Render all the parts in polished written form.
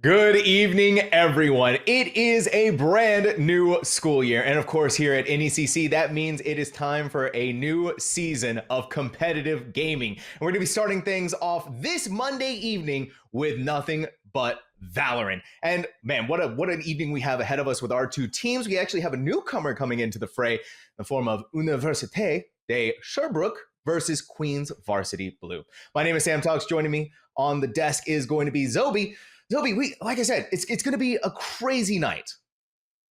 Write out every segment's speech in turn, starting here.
Good evening, everyone. It is a brand new school year. And of course, here at NECC, that means it is time for a new season of competitive gaming. And we're going to be starting things off this Monday evening with nothing but Valorant. And man, what an evening we have ahead of us with our two teams. We actually have a newcomer coming into the fray in the form of Université de Sherbrooke versus Queens Varsity Blue. My name is SamTalkz. Joining me on the desk is going to be Zhobiii. Zhobiii, like I said, it's going to be a crazy night.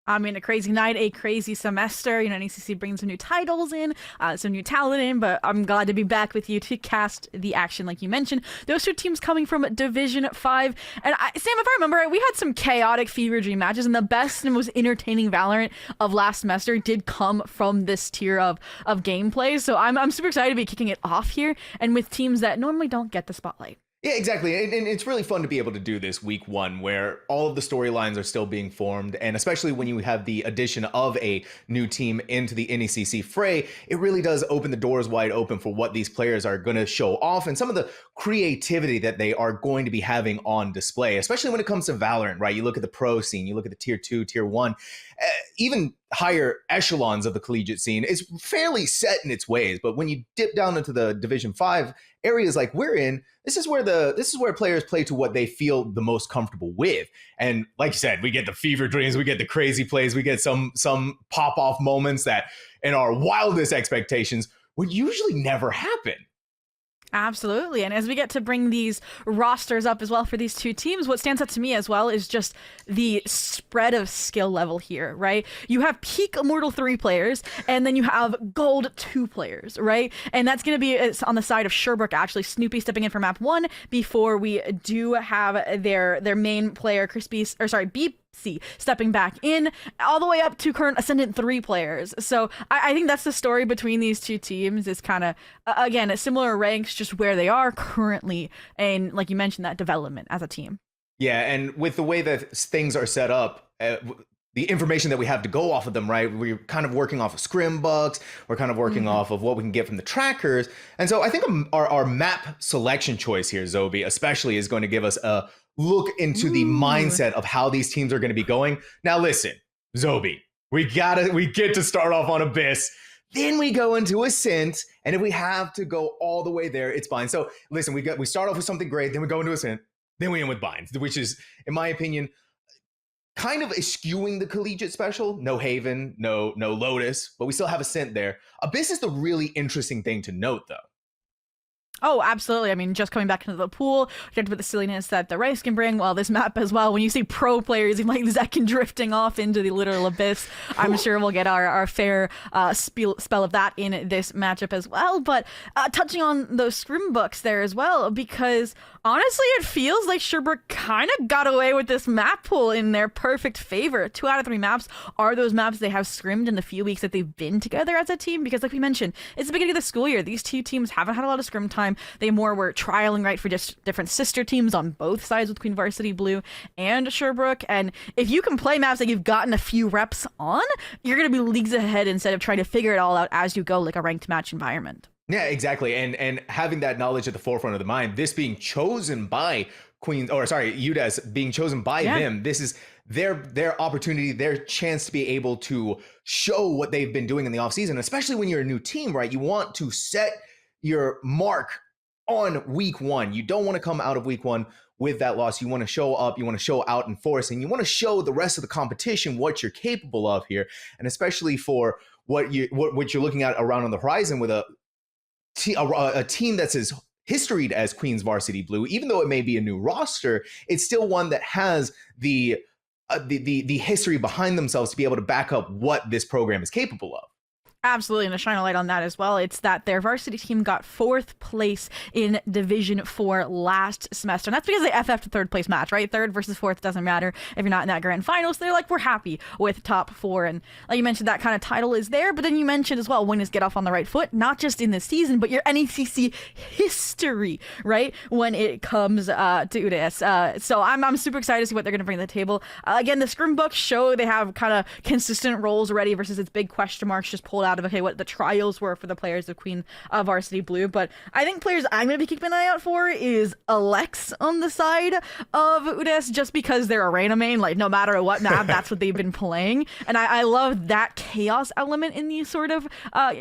I mean, a crazy night, a crazy semester. You know, NECC brings some new titles in, some new talent in, but I'm glad to be back with you to cast the action, like you mentioned. Those two teams coming from Division 5. And Sam, if I remember right, we had some chaotic fever dream matches, and the best and most entertaining Valorant of last semester did come from this tier of gameplay. So I'm super excited to be kicking it off here, and with teams that normally don't get the spotlight. Yeah, exactly. And it's really fun to be able to do this week one where all of the storylines are still being formed. And especially when you have the addition of a new team into the NECC fray, it really does open the doors wide open for what these players are going to show off and some of the creativity that they are going to be having on display, especially when it comes to Valorant, right? You look at the pro scene, you look at the tier 2, tier 1, even higher echelons of the collegiate scene is fairly set in its ways. But when you dip down into the Division 5 areas like we're in, this is where players play to what they feel the most comfortable with. And like you said, we get the fever dreams, we get the crazy plays, we get some pop-off moments that in our wildest expectations would usually never happen. Absolutely. And as we get to bring these rosters up as well for these two teams, what stands out to me as well is just the spread of skill level here, right? You have peak Immortal 3 players, and then you have Gold 2 players, right? And that's going to be on the side of Sherbrooke, actually. Snoopy stepping in for map 1 before we do have their main player, BC stepping back in, all the way up to current Ascendant 3 players. So I think that's the story between these two teams is kind of, again, at similar ranks, just where they are currently. And like you mentioned, that development as a team. Yeah, and with the way that things are set up, the information that we have to go off of them, right? We're kind of working off of scrim bugs. We're kind of working off of what we can get from the trackers. And so I think our map selection choice here, Zhobiii, especially is going to give us a look into the mindset of how these teams are going to be going. Now, listen, Zhobiii, we get to start off on Abyss. Then we go into Ascent, and if we have to go all the way there, it's fine. So listen, we start off with something great, then we go into Ascent, then we end with Binds, which is, in my opinion, kind of eschewing the collegiate special. No Haven, no Lotus, but we still have Ascent there. Abyss is the really interesting thing to note, though. Oh, absolutely. I mean, just coming back into the pool, with the silliness that the race can bring, well, this map as well. When you see pro players even like Zekin drifting off into the literal abyss, I'm sure we'll get our fair spell of that in this matchup as well. But touching on those scrim books there as well, because honestly, it feels like Sherbrooke kind of got away with this map pool in their perfect favor. 2 out of 3 maps are those maps they have scrimmed in the few weeks that they've been together as a team. Because like we mentioned, it's the beginning of the school year. These two teams haven't had a lot of scrim time. They more were trialing right for just different sister teams on both sides with Queen Varsity Blue and Sherbrooke. And if you can play maps that you've gotten a few reps on, you're going to be leagues ahead instead of trying to figure it all out as you go, like a ranked match environment. Yeah, exactly. And having that knowledge at the forefront of the mind, this being chosen by UDES being chosen by them, this is their opportunity, their chance to be able to show what they've been doing in the offseason, especially when you're a new team, right? You want to set your mark on week 1. You don't want to come out of week 1 with that loss. You want to show up, you want to show out in force, and you want to show the rest of the competition what you're capable of here. And especially for what you're looking at around on the horizon with a team that's as historied as Queens Varsity Blue, even though it may be a new roster, it's still one that has the history behind themselves to be able to back up what this program is capable of. Absolutely, and to shine a light on that as well, it's that their varsity team got 4th place in Division 4 last semester. And that's because they FF'd the 3rd place match, right? 3rd versus 4th doesn't matter if you're not in that grand finals. They're like, we're happy with top 4. And like you mentioned, that kind of title is there. But then you mentioned as well, winners get off on the right foot, not just in this season, but your NECC history, right? When it comes to UDES. So I'm super excited to see what they're going to bring to the table. Again, the scrim books show they have kind of consistent roles already versus its big question marks just pulled out out of, okay, what the trials were for the players of Queen Varsity Blue. But I think players I'm going to be keeping an eye out for is Alex on the side of UDES, just because they're arena main. Like, no matter what map, that's what they've been playing. And I love that chaos element in these sort of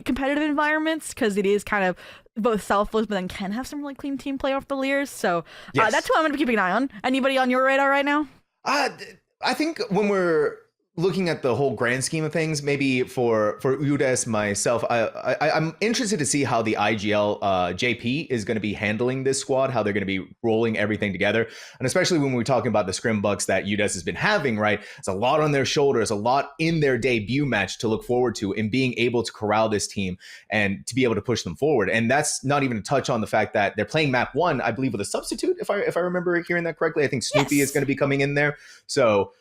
competitive environments, because it is kind of both selfless, but then can have some really clean team play off the Lears. So that's who I'm going to be keeping an eye on. Anybody on your radar right now? I think when we're looking at the whole grand scheme of things, maybe for UDES myself, I'm interested to see how the IGL JP is going to be handling this squad, how they're going to be rolling everything together. And especially when we're talking about the scrim bucks that UDES has been having, right? It's a lot on their shoulders, a lot in their debut match to look forward to, in being able to corral this team and to be able to push them forward. And that's not even a touch on the fact that they're playing map 1, I believe, with a substitute, if I remember hearing that correctly. I think Zhobiii is going to be coming in there. So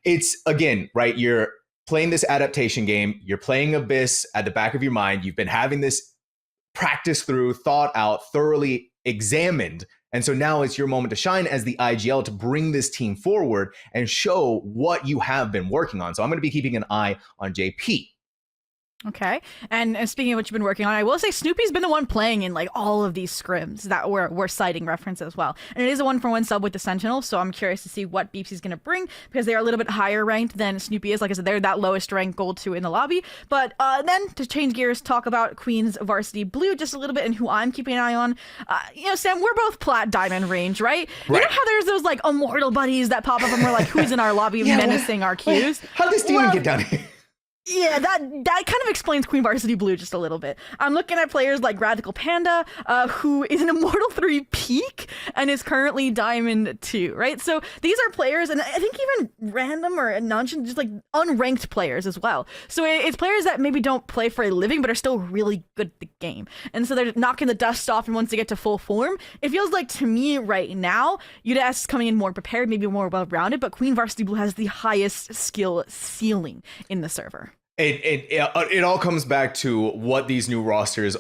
it's, again, right, you're playing this adaptation game, you're playing Abyss at the back of your mind, you've been having this practice through, thought out, thoroughly examined, and so now it's your moment to shine as the IGL to bring this team forward and show what you have been working on. So I'm going to be keeping an eye on JP. Okay, and speaking of what you've been working on, I will say Snoopy's been the one playing in like all of these scrims that we're citing reference as well. And it is a 1-for-1 sub with the Sentinel, so I'm curious to see what Beepsy's going to bring, because they are a little bit higher ranked than Snoopy is. Like I said, they're that lowest ranked gold 2 in the lobby. But then to change gears, talk about Queen's Varsity Blue just a little bit and who I'm keeping an eye on. Sam, we're both plat diamond range, right? You know how there's those like immortal buddies that pop up and we're like, who's in our lobby menacing our queues? How did this demon get down here? Yeah, that kind of explains Queen Varsity Blue just a little bit. I'm looking at players like Radical Panda, who is an Immortal 3 peak and is currently Diamond 2, right? So these are players, and I think even random or nonchalant, just like unranked players as well. So it's players that maybe don't play for a living, but are still really good at the game. And so they're knocking the dust off, and once they get to full form, it feels like to me right now, UDES is coming in more prepared, maybe more well-rounded, but Queen Varsity Blue has the highest skill ceiling in the server. It all comes back to what these new rosters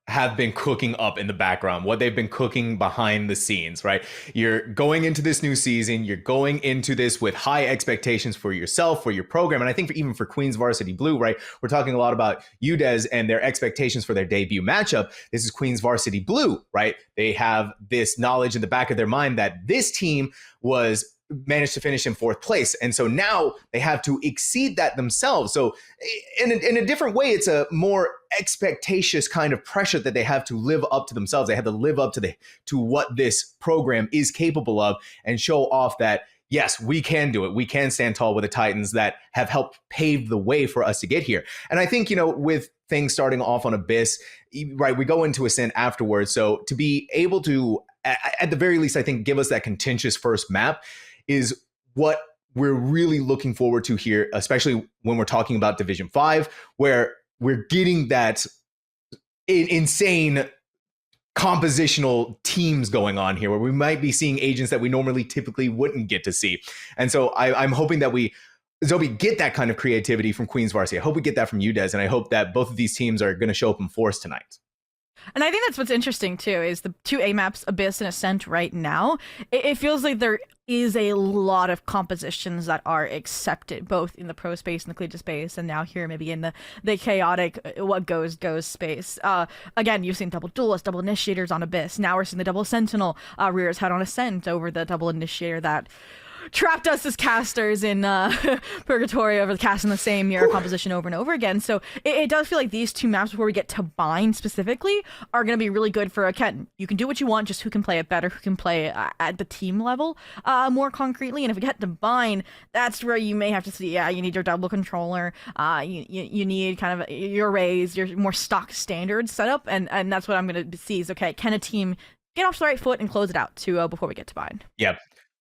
have been cooking up in the background, what they've been cooking behind the scenes, right? You're going into this new season, you're going into this with high expectations for yourself, for your program, and I think even for Queen's Varsity Blue, right? We're talking a lot about UDES and their expectations for their debut matchup. This is Queen's Varsity Blue, right? They have this knowledge in the back of their mind that this team managed to finish in 4th place. And so now they have to exceed that themselves. So in a different way, it's a more expectatious kind of pressure that they have to live up to themselves. They have to live up to what this program is capable of and show off that, yes, we can do it. We can stand tall with the Titans that have helped pave the way for us to get here. And I think, with things starting off on Abyss, right, we go into Ascent afterwards. So to be able to, at the very least, I think, give us that contentious first map is what we're really looking forward to here, especially when we're talking about Division 5, where we're getting that insane compositional teams going on here, where we might be seeing agents that we normally typically wouldn't get to see. And so I'm hoping that Zhobiii, get that kind of creativity from Queen's Varsity. I hope we get that from UDES, and I hope that both of these teams are going to show up in force tonight. And I think that's what's interesting, too, is the 2 A maps, Abyss and Ascent right now. It feels like there is a lot of compositions that are accepted, both in the pro space and the collegiate space, and now here maybe in the chaotic what goes space. Again, you've seen double duelists, double initiators on Abyss. Now we're seeing the double sentinel rear his head on Ascent over the double initiator that trapped us as casters in purgatory over the casting the same mirror composition over and over again. So it does feel like these 2 maps before we get to bind specifically are going to be really good for Ken. You can do what you want, just who can play it better, who can play at the team level more concretely. And if we get to bind, that's where you may have to see, you need your double controller, you need kind of your arrays, your more stock standard setup, and that's what I'm going to see is, okay, can a team get off the right foot and close it out before we get to bind? Yep.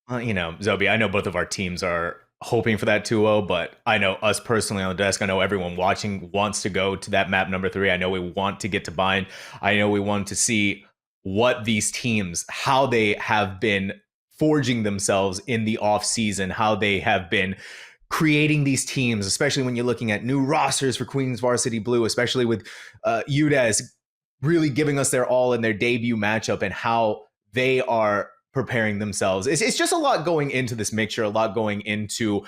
Zhobiii, I know both of our teams are hoping for that 2-0, but I know us personally on the desk, I know everyone watching wants to go to that map number 3. I know we want to get to bind. I know we want to see what these teams, how they have been forging themselves in the off season, how they have been creating these teams, especially when you're looking at new rosters for Queen's Varsity Blue, especially with UDES really giving us their all in their debut matchup and how they are preparing themselves. It's just a lot going into this mixture, a lot going into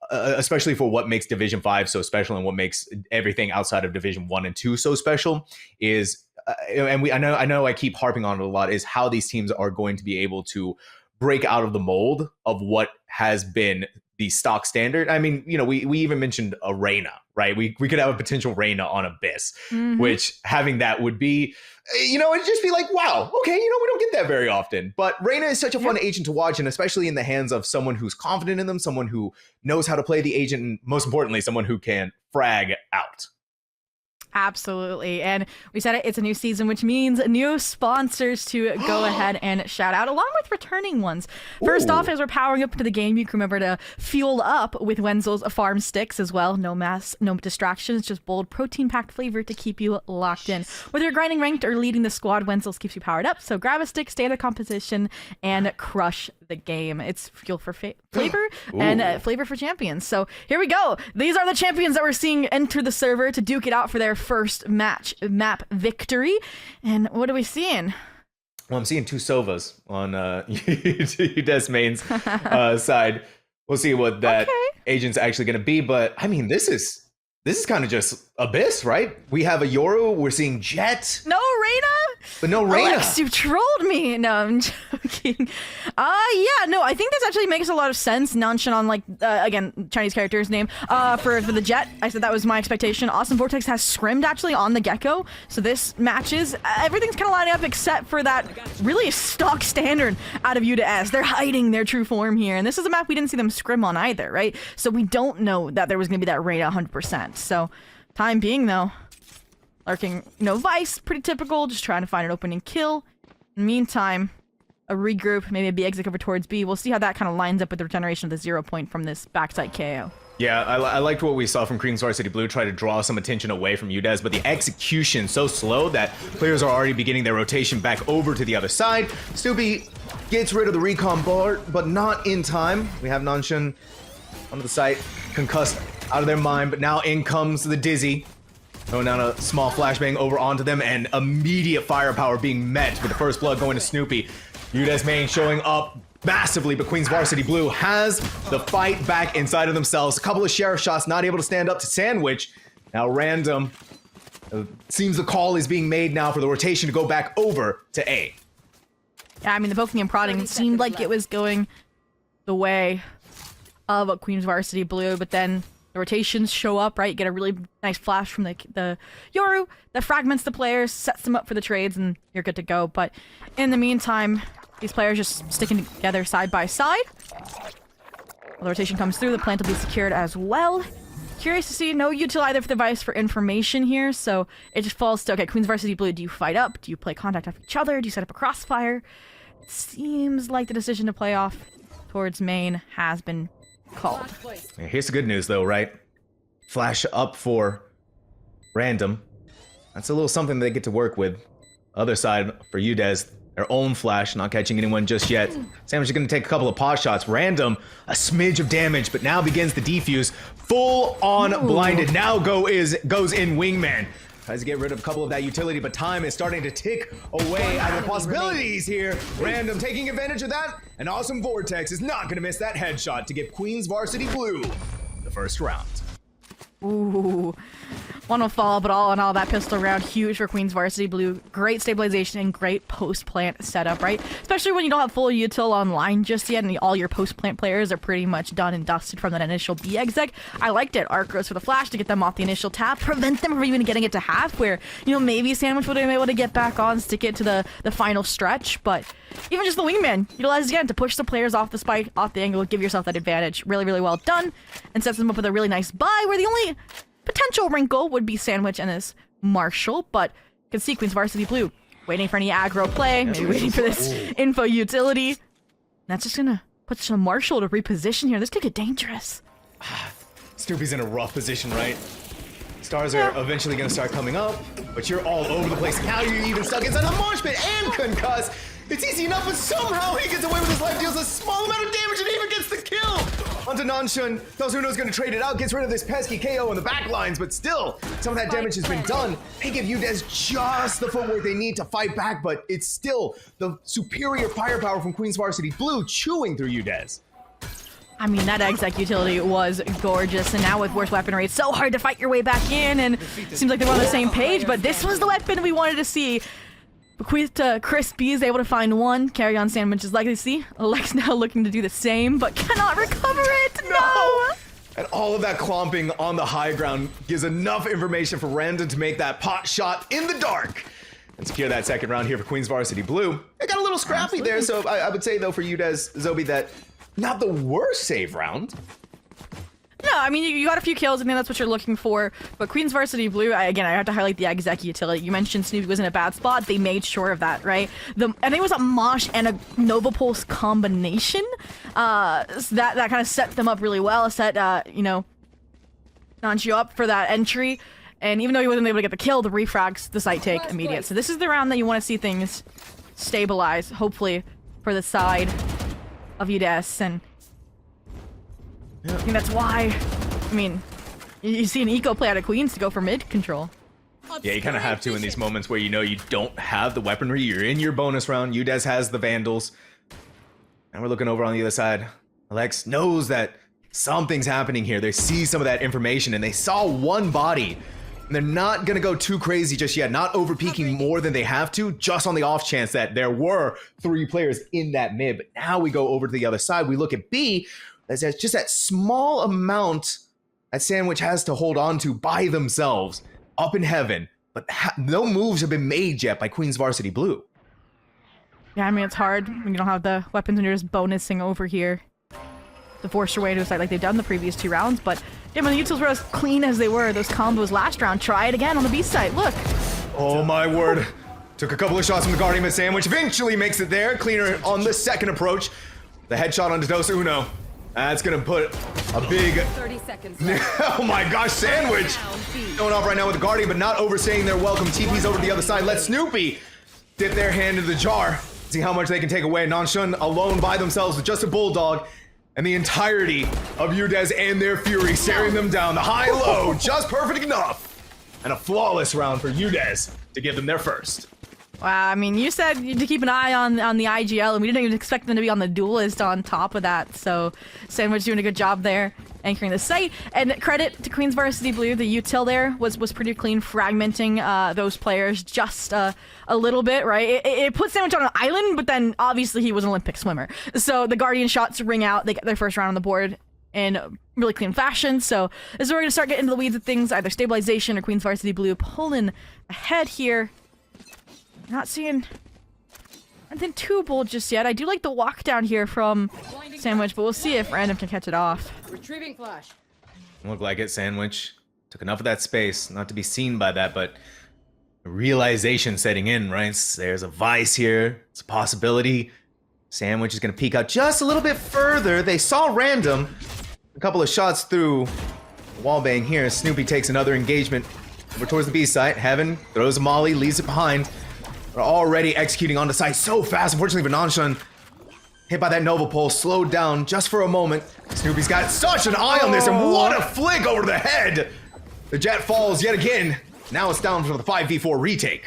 especially for what makes Division 5 so special and what makes everything outside of Division 1 and 2 so special is, and I know I keep harping on it a lot, is how these teams are going to be able to break out of the mold of what has been the stock standard. I mean, you know, we even mentioned a Reyna, right? We could have a potential Reyna on Abyss, which having that would be, you know, it'd just be like, wow, okay, you know, we don't get that very often. But Reyna is such a fun agent to watch, and especially in the hands of someone who's confident in them, someone who knows how to play the agent, and most importantly, someone who can frag out. Absolutely. And we said it's a new season, which means new sponsors to go ahead and shout out, along with returning ones. First off, as we're powering up into the game, you can remember to fuel up with Wenzel's farm sticks as well. No mess, no distractions, just bold protein-packed flavor to keep you locked in. Whether you're grinding ranked or leading the squad, Wenzel's keeps you powered up. So grab a stick, stay in the competition, and crush the game. It's fuel for flavor and flavor for champions. So here we go. These are the champions that we're seeing enter the server to duke it out for their first map victory. And what are we seeing? Well, I'm seeing two Sovas on UDES main's side. We'll see what that agent's actually going to be. But I mean, this is kind of just Abyss, right? We have a Yoru. We're seeing Jet. No Reyna? But no Reyna. Alex, you trolled me. No, I'm joking. Yeah, no, I think this actually makes a lot of sense. Nanshan on, like, again, Chinese character's name. For the Jet, I said that was my expectation. Awesome Vortex has scrimmed, actually, on the Gecko. So this matches. Everything's kind of lining up except for that really stock standard out of UDES. They're hiding their true form here. And this is a map we didn't see them scrim on either, right? So we don't know that there was going to be that Reyna 100%. So time being, though, lurking, you know, Vice, pretty typical, just trying to find an opening kill. In the meantime, a regroup, maybe a B exit over towards B. We'll see how that kind of lines up with the regeneration of the 0 point from this backside KO. Yeah, I liked what we saw from Queen's Varsity Blue, try to draw some attention away from UDES, but the execution so slow that players are already beginning their rotation back over to the other side. Zhobiii gets rid of the recon bar, but not in time. We have Nanshan onto the site, concussed out of their mind, but now in comes the Dizzy. Throwing down a small flashbang over onto them, and immediate firepower being met with the first blood going to Snoopy. UDES main showing up massively, but Queen's Varsity Blue has the fight back inside of themselves. A couple of sheriff shots, not able to stand up to Sandwich. Now Random. Seems the call is being made now for the rotation to go back over to A. Yeah, I mean, the poking and prodding seemed like it was going the way of Queen's Varsity Blue, but then the rotations show up, right? You get a really nice flash from the Yoru that fragments the players, sets them up for the trades, and you're good to go. But in the meantime, these players just sticking together side by side. Well, the rotation comes through, the plant will be secured as well. Curious to see, no util either for the Vice for information here, so it just falls to, okay, Queen's Varsity Blue, do you fight up? Do you play contact off each other? Do you set up a crossfire? It seems like the decision to play off towards main has been called. Here's the good news though, right? Flash up for Random. That's a little something they get to work with. Other side for UDES, their own flash, not catching anyone just yet. Sandwich is going to take a couple of pot shots. Random, a smidge of damage, but now begins the defuse. Full on blinded. Now goes in Wingman. Tries to get rid of a couple of that utility, but time is starting to tick away out of the possibilities here. Random taking advantage of that. An awesome Vortex is not going to miss that headshot to give Queen's Varsity Blue the first round. Ooh. One will fall, but all in all, that pistol round, huge for Queen's Varsity Blue. Great stabilization and great post-plant setup, right? Especially when you don't have full util online just yet, and all your post-plant players are pretty much done and dusted from that initial B exec. I liked it. Arc goes for the flash to get them off the initial tap, prevent them from even getting it to half, where, you know, maybe Sandwich would have been able to get back on, stick it to the final stretch, but even just the Wingman utilized again to push the players off the spike, off the angle, give yourself that advantage. Really, really well done, and sets them up with a really nice buy, where the only potential wrinkle would be Sandwich and this Marshall, but you can see Queen's Varsity Blue waiting for any aggro play, maybe waiting for this info utility. That's just gonna put some Marshall to reposition here. This could get dangerous. Snoopy's in a rough position, right? Stars are eventually gonna start coming up, but you're all over the place. Now you're even stuck inside the mosh pit and concuss. It's easy enough, but somehow he gets away with his life, deals a small amount of damage, and even gets the kill! Onto Nanshan. Dozuno's gonna trade it out, gets rid of this pesky KO on the back lines, but still, some of that damage has been done. They give UDES just the footwork they need to fight back, but it's still the superior firepower from Queen's Varsity Blue chewing through UDES. I mean, that exec utility was gorgeous, and now with worse weaponry, it's so hard to fight your way back in, and it seems like they're on the same page, but this was the weapon we wanted to see. Bequeath to Chris B is able to find one. Carry on sandwich is likely to see. Alex now looking to do the same, but cannot recover it. No! And all of that clomping on the high ground gives enough information for Random to make that pot shot in the dark and secure that second round here for Queens Varsity Blue. It got a little scrappy there, so I would say though for UDES, Zhobiii, that not the worst save round. No, I mean, you got a few kills. I think that's what you're looking for. But Queens Varsity Blue, again, I have to highlight the exec utility. You mentioned Snoopy was in a bad spot. They made sure of that, right? I think it was a Mosh and a Nova Pulse combination. So that kind of set them up really well. Set, Nanchi up for that entry. And even though he wasn't able to get the kill, the refrags, the site take immediate. So this is the round that you want to see things stabilize, hopefully, for the side of UDES. And I think that's why, I mean, you see an eco play out of Queens to go for mid control. Yeah, you kind of have to in these moments where you know you don't have the weaponry. You're in your bonus round. UDES has the Vandals. And we're looking over on the other side. Alex knows that something's happening here. They see some of that information and they saw one body. And they're not going to go too crazy just yet. Not over-peaking more than they have to, just on the off chance that there were 3 players in that mid. But now we go over to the other side. We look at B. There's just that small amount that Sandwich has to hold on to by themselves up in heaven. But no moves have been made yet by Queens Varsity Blue. Yeah, I mean, it's hard when you don't have the weapons and you're just bonusing over here to force your way to a site like they've done the previous 2 rounds. But yeah, when the utils were as clean as they were, those combos last round, try it again on the B site. Look. Oh my word. Took a couple of shots from the Guardian, but Sandwich eventually makes it there. Cleaner on the second approach. The headshot onto Dos Uno. That's gonna put a big 30 seconds. Oh my gosh, Sandwich going off right now with the Guardian, but not overstaying their welcome. TP's over to the other side. Let Snoopy dip their hand into the jar. See how much they can take away. Nanshun alone by themselves with just a Bulldog and the entirety of UDES and their Fury staring them down. The high-low, just perfect enough. And a flawless round for UDES to give them their first. Wow, I mean, you said to keep an eye on the IGL, and we didn't even expect them to be on the duelist on top of that. So Sandwich doing a good job there, anchoring the site. And credit to Queens Varsity Blue, the util there was pretty clean, fragmenting those players just a little bit, right? It put Sandwich on an island, but then obviously he was an Olympic swimmer. So the Guardian shots ring out, they get their first round on the board in really clean fashion. So this is where we're going to start getting into the weeds of things, either stabilization or Queens Varsity Blue pulling ahead here. Not seeing anything too bold just yet. I do like the walk down here from Sandwich, but we'll see if Random can catch it off. Retrieving flash. Look like it, Sandwich. Took enough of that space not to be seen by that, but realization setting in, right? There's a vice here. It's a possibility. Sandwich is going to peek out just a little bit further. They saw Random. A couple of shots through wallbang here. Snoopy takes another engagement over towards the B site. Heaven throws a molly, leaves it behind. We're already executing on the site so fast. Unfortunately for Nanshun, hit by that Nova Pulse, slowed down just for a moment. Snoopy's got such an eye on this, and what a flick over the head! The jet falls yet again. Now it's down for the 5v4 retake.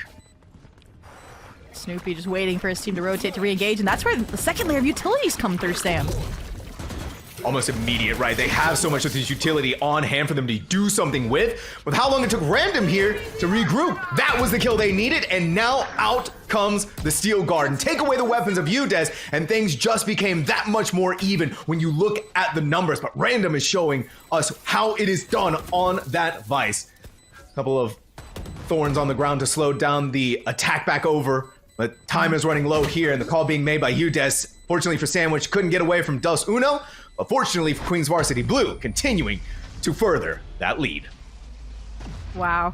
Snoopy just waiting for his team to rotate to re-engage, and that's where the second layer of utilities come through, Sam. Almost immediate, right? They have so much of this utility on hand for them to do something with how long it took Random here to regroup. That was the kill they needed, and now out comes the Steel Garden. Take away the weapons of UDES, and things just became that much more even when you look at the numbers. But Random is showing us how it is done on that Vice. A couple of thorns on the ground to slow down the attack back over, but time is running low here, and the call being made by UDES. Fortunately for Sandwich, couldn't get away from Dos Uno. But fortunately for Queens Varsity Blue, continuing to further that lead. Wow.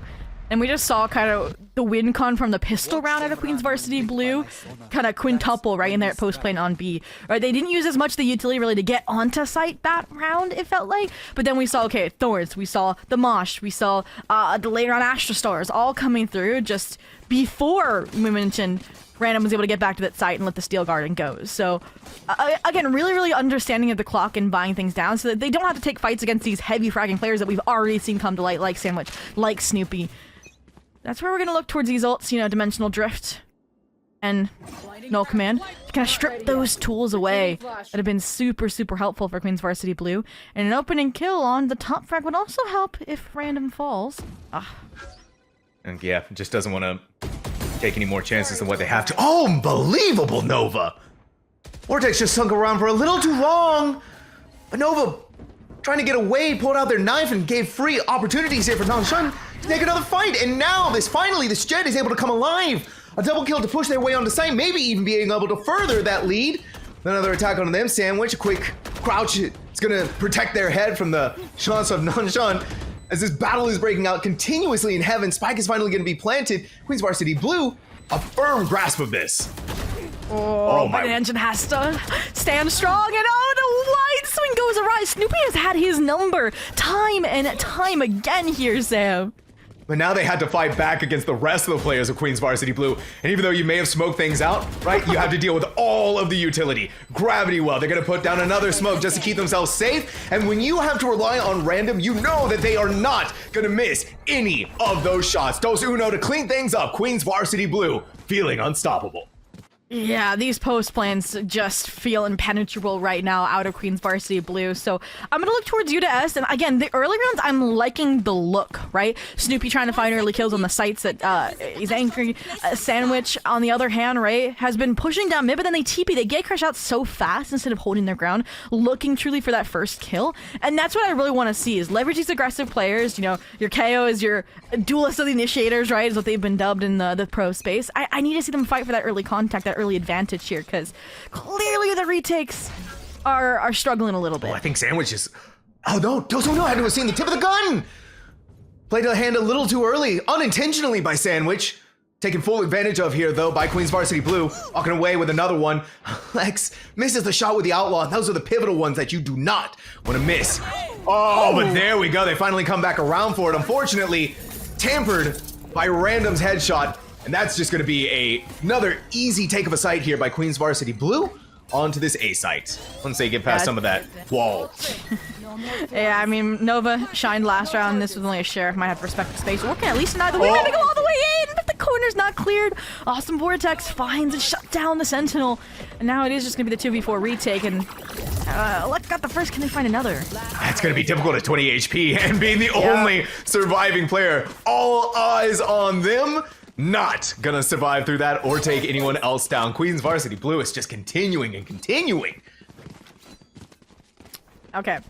And we just saw kind of the win con from the pistol round out of Queens Varsity Blue kind of quintuple right in there at post plane on B. Right, they didn't use as much of the utility really to get onto site that round, it felt like. But then we saw, okay, Thorns, we saw the Mosh, we saw the later on Astra Stars all coming through just before we mentioned Random was able to get back to that site and let the Steel Garden go. So, again, really understanding of the clock and buying things down so that they don't have to take fights against these heavy fragging players that we've already seen come to light, like Sandwich, like Snoopy. That's where we're going to look towards these ults, Dimensional Drift. and no command to kind of strip those tools away that have been super, super helpful for Queen's Varsity Blue. And an opening kill on the top frag would also help if random falls. And yeah, just doesn't want to take any more chances than what they have to. Oh, unbelievable, Nova! Vortex just sunk around for a little too long. But Nova, trying to get away, pulled out their knife and gave free opportunities here for Nanshan to take another fight. And now this Jet is able to come alive. A double kill to push their way onto site, maybe even being able to further that lead. Another attack on them, Sandwich, a quick crouch. It's gonna protect their head from the shots of Nanshan. As this battle is breaking out continuously in heaven, Spike is finally gonna be planted. Queen's Varsity Blue, a firm grasp of this. Oh, but Engine has to stand strong, and the wide swing goes awry. Snoopy has had his number time and time again here, Sam. But now they had to fight back against the rest of the players of Queen's Varsity Blue. And even though you may have smoked things out, right, you have to deal with all of the utility. Gravity well, they're gonna put down another smoke just to keep themselves safe. And when you have to rely on random, you know that they are not gonna miss any of those shots. Dos Uno to clean things up. Queen's Varsity Blue feeling unstoppable. Yeah, these post plans just feel impenetrable right now out of Queen's Varsity Blue. So I'm gonna look towards UDES, and again, the early rounds, I'm liking the look, right? Snoopy trying to find early kills on the sites that he's angry. Sandwich, on the other hand, right, has been pushing down mid, but then they TP. They get crash out so fast instead of holding their ground, looking truly for that first kill. And that's what I really want to see, is leverage these aggressive players. You know, your KO is your duelist of the initiators, right, is what they've been dubbed in the pro space. I need to see them fight for that early contact, that early advantage here, because clearly the retakes are struggling a little bit. Oh, I think Sandwich is... Oh no, Dos Uno had to have seen the tip of the gun! Played the hand a little too early, unintentionally by Sandwich. Taken full advantage of here, though, by Queen's Varsity Blue. Walking away with another one. Lex misses the shot with the Outlaw. Those are the pivotal ones that you do not want to miss. Oh, but there we go. They finally come back around for it. Unfortunately, tampered by Random's headshot. And that's just going to be another easy take of a site here by Queen's Varsity Blue onto this A site. Once they get past some of that wall. Yeah, I mean, Nova shined last round. This was only a Sheriff. Might have respected space. Working at least in either way. We're going to go all the way in, but the corner's not cleared. Awesome Vortex finds and shut down the Sentinel. And now it is just going to be the 2v4 retake. And Lex got the first. Can they find another? That's going to be difficult at 20 HP and being the only surviving player. All eyes on them. Not gonna survive through that or take anyone else down. Queen's Varsity Blue is just continuing and continuing. Okay.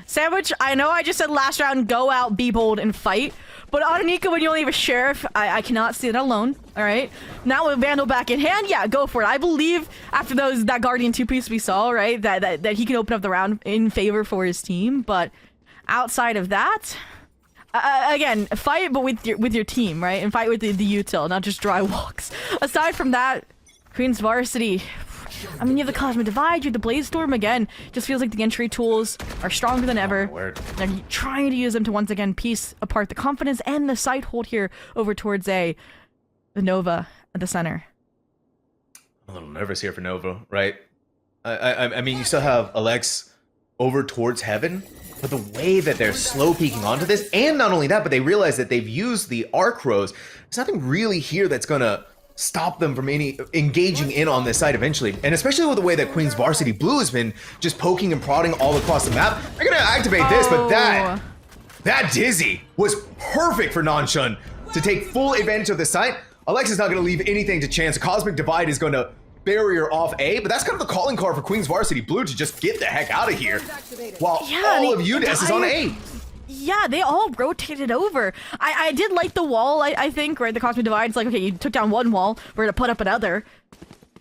Sandwich, I know I just said last round, go out, be bold, and fight. But on Anika, when you only have a Sheriff, I cannot see it alone, alright? Now with Vandal back in hand, yeah, go for it. I believe after that Guardian 2-piece we saw, right, that he can open up the round in favor for his team. But outside of that... again, fight, but with your team, right? And fight with the util, not just dry walks. Aside from that, Queen's Varsity, I mean, you have the Cosmic Divide, you have the Blaze Storm again. Just feels like the entry tools are stronger than ever. They're trying to use them to once again piece apart the confidence and the site hold here over towards the Nova at the center. I'm a little nervous here for Nova, right? I mean, you still have Alex over towards Heaven. But the way that they're slow peeking onto this, and not only that, but they realize that they've used the arc rows. There's nothing really here that's gonna stop them from engaging in on this side eventually. And especially with the way that Queen's Varsity Blue has been just poking and prodding all across the map. They're gonna activate this, but that Dizzy was perfect for Nanshan to take full advantage of this site. Alex is not gonna leave anything to chance. Cosmic Divide is gonna barrier off A, but that's kind of the calling card for Queen's Varsity Blue to just get the heck out of here while all of UDES is on A. Yeah, they all rotated over. I did like the wall, I think, right? The Cosmic Divide, it's like, okay, you took down one wall, we're gonna put up another.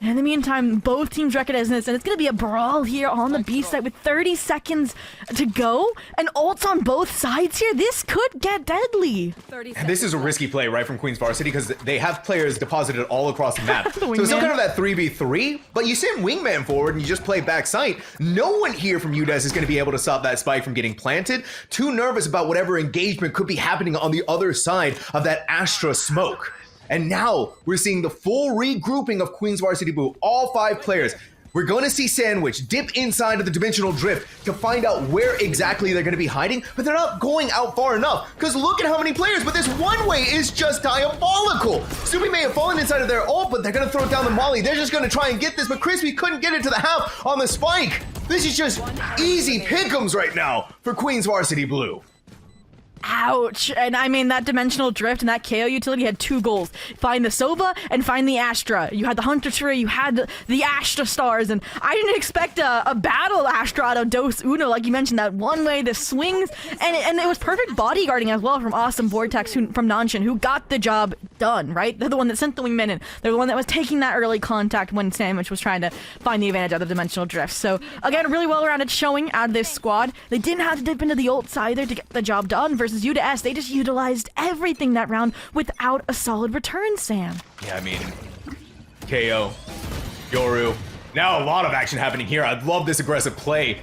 And in the meantime, both teams recognize this, and it's going to be a brawl here on the B side with 30 seconds to go, and ults on both sides here. This could get deadly. And this is a risky play, right, from Queen's Varsity, because they have players deposited all across the map. So it's still kind of that 3v3, but you send Wingman forward and you just play backside. No one here from UDES is going to be able to stop that spike from getting planted. Too nervous about whatever engagement could be happening on the other side of that Astra smoke. And now we're seeing the full regrouping of Queen's Varsity Blue. All 5 players we're going to see Sandwich dip inside of the Dimensional Drift to find out where exactly they're going to be hiding, but they're not going out far enough, because look at how many players, but this one way is just diabolical. Zhobiii may have fallen inside of their ult, but they're going to throw down the molly. They're just going to try and get this, but Crispy couldn't get it to the half on the spike. This is just easy pick'ems right now for Queens Varsity Blue. Ouch. And I mean, that Dimensional Drift and that KO utility had 2 goals. Find the Sova and find the Astra. You had the Hunter Tree, you had the Astra Stars, and I didn't expect a battle Astra out of Dos Uno, like you mentioned, that one way, the swings, and it was perfect bodyguarding as well from Awesome Vortex from Nanshin, who got the job done, right? They're the one that sent the wingman in. They're the one that was taking that early contact when Sandwich was trying to find the advantage of the Dimensional Drift. So, again, really well-rounded showing out of this squad. They didn't have to dip into the ults either to get the job done versus UDES. They just utilized everything that round without a solid return, Sam. Yeah, I mean, KO, Yoru. Now a lot of action happening here. I'd love this aggressive play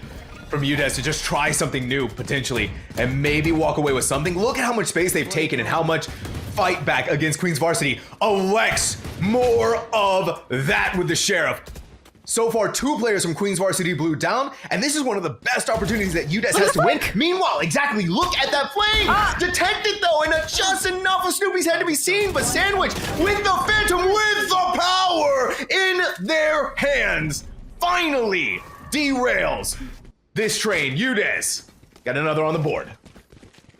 from UDES to just try something new, potentially, and maybe walk away with something. Look at how much space they've taken and how much fight back against Queens Varsity. Alex, more of that with the Sheriff. So far, 2 players from Queens Varsity Blue down, and this is one of the best opportunities that UDES has to win. Meanwhile, exactly, look at that flame! Detected though, and just enough of Snoopy's head to be seen, but Sandwich with the Phantom, with the power in their hands, finally derails this train. UDES got another on the board.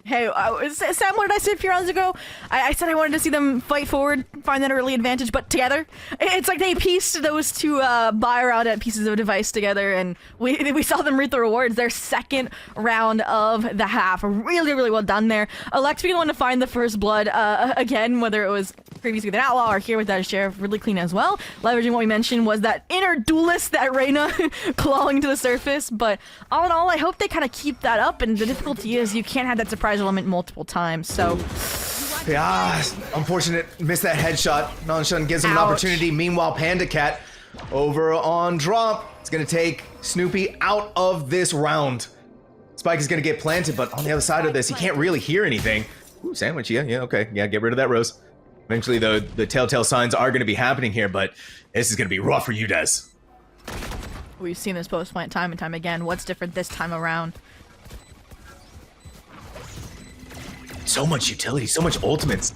Hey, Sam, what did I say a few rounds ago? I said I wanted to see them fight forward, find that early advantage, but together. It's like they pieced those 2 buy around at pieces of device together, and we saw them reap the rewards. Their second round of the half. Really, really well done there. Alex being the one to find the first blood, again, whether it was previously with an Outlaw or here with that Sheriff, really clean as well. Leveraging what we mentioned was that inner duelist, that Reyna clawing to the surface, but all in all, I hope they kind of keep that up, and the difficulty is you can't have that surprise element multiple times, so yeah, unfortunate, missed that headshot. Nanshan gives him an opportunity. Meanwhile, Panda Cat over on drop. It's gonna take Snoopy out of this round. Spike is gonna get planted, but on the other side of this, he can't really hear anything. Ooh, Sandwich, yeah, okay, yeah, get rid of that Rose. Eventually, the telltale signs are gonna be happening here, but this is gonna be rough for UDES. We've seen this post plant time and time again. What's different this time around? So much utility, so much ultimates.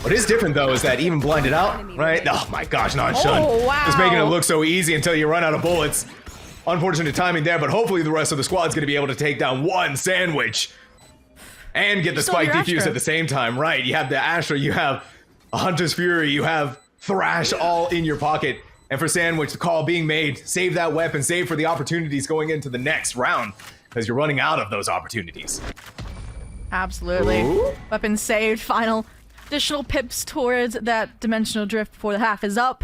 What is different though is that even blinded out, right? Oh my gosh, Nanshan. Oh, wow. Just making it look so easy until you run out of bullets. Unfortunate timing there, but hopefully the rest of the squad's gonna be able to take down one Sandwich and get the spike defused at the same time, right? You have the Astra, you have a Hunter's Fury, you have Thrash all in your pocket. And for Sandwich, the call being made, save that weapon, save for the opportunities going into the next round, because you're running out of those opportunities. Absolutely. Ooh. Weapon saved. Final additional pips towards that Dimensional Drift before the half is up.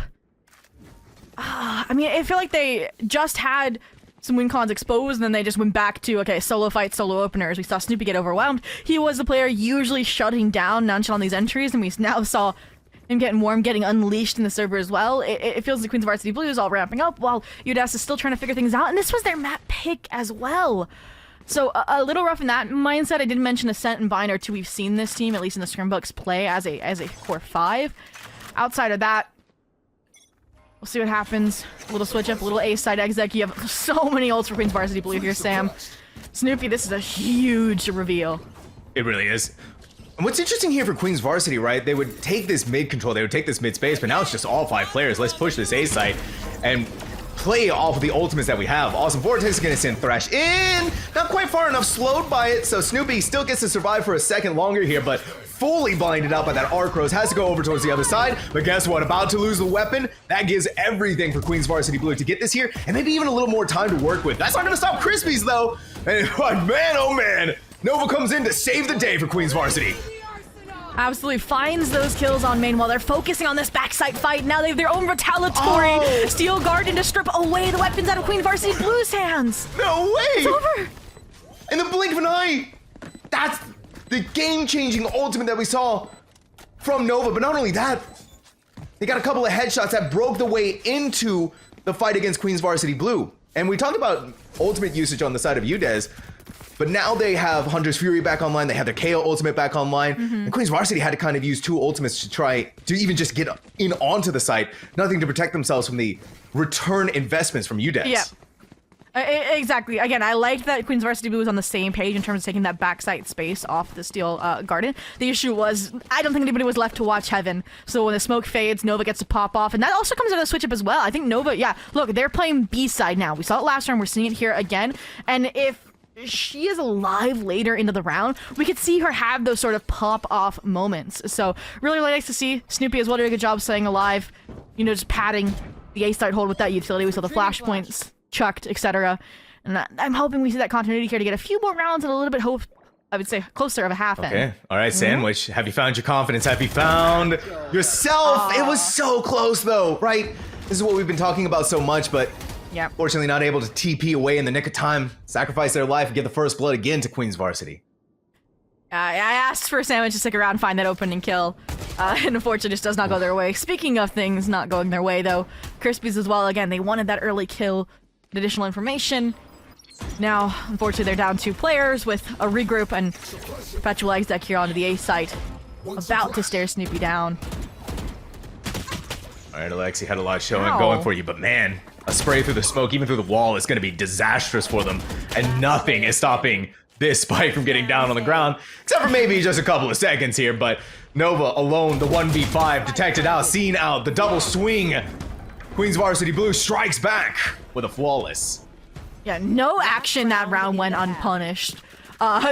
I mean, I feel like they just had some win cons exposed, and then they just went back to, okay, solo fight, solo openers. We saw Snoopy get overwhelmed. He was the player usually shutting down Nanshan on these entries, and we now saw him getting warm, getting unleashed in the server as well. It feels like Queens Varsity Blue is all ramping up, while UDES is still trying to figure things out, and this was their map pick as well. So a little rough in that mindset. I did mention Ascent and Vine are 2 we've seen this team, at least in the Scrimbooks, play as a core 5. Outside of that, we'll see what happens. A little switch up, a little A side exec. You have so many ults for Queens Varsity Blue here, Sam. Snoopy, this is a huge reveal. It really is. And what's interesting here for Queens Varsity, right? They would take this mid control, they would take this mid space, but now it's just all 5 players. Let's push this A site and play off of the ultimates that we have. Awesome Vortex is gonna send Thrash in. Not quite far enough, slowed by it, so Snoopy still gets to survive for a second longer here, but fully blinded out by that Arc Rose, has to go over towards the other side. But guess what? About to lose the weapon. That gives everything for Queens Varsity Blue to get this here, and maybe even a little more time to work with. That's not gonna stop Crispies though. And man, oh man, Nova comes in to save the day for Queens Varsity. Absolutely finds those kills on main while they're focusing on this backside fight. Now they have their own retaliatory Steel Garden to strip away the weapons out of Queen Varsity Blue's hands. No way! It's over! In the blink of an eye! That's the game-changing ultimate that we saw from Nova. But not only that, they got a couple of headshots that broke the way into the fight against Queens Varsity Blue. And we talked about ultimate usage on the side of UDES, but now they have Hunter's Fury back online, they have their KO ultimate back online, and Queens Varsity had to kind of use 2 ultimates to try to even just get in onto the site. Nothing to protect themselves from the return investments from UDES. Yeah. Exactly. Again, I liked that Queen's Varsity Blue was on the same page in terms of taking that backside space off the steel garden. The issue was, I don't think anybody was left to watch Heaven. So when the smoke fades, Nova gets to pop off. And that also comes out of the switch up as well. I think Nova, yeah, look, they're playing B-side now. We saw it last round. We're seeing it here again. And if she is alive later into the round, we could see her have those sort of pop-off moments. So really nice to see. Snoopy as well doing a good job staying alive. You know, just padding the A-side hold with that utility. We saw the flashpoints chucked, etc. And I'm hoping we see that continuity here to get a few more rounds and a little bit I would say closer of a half end. Okay, all right, Sandwich. Have you found your confidence? Have you found yourself? It was so close though, right? This is what we've been talking about so much, but yeah, fortunately not able to TP away in the nick of time, sacrifice their life and give the first blood again to Queen's Varsity. I asked for Sandwich to stick around and find that opening kill, and unfortunately just does not go their way. Speaking of things not going their way though, Crispies as well, again, they wanted that early kill. Additional information. Now, unfortunately, they're down 2 players with a regroup and Perpetual Exec here onto the A site. About to stare Snoopy down. All right, Alexi had a lot going for you, but man, a spray through the smoke, even through the wall, is going to be disastrous for them. And nothing is stopping this spike from getting down on the ground, except for maybe just a couple of seconds here. But Nova alone, the 1v5, detected out, seen out, the double swing. Queen's Varsity Blue strikes back with a flawless. Yeah, no action that round went unpunished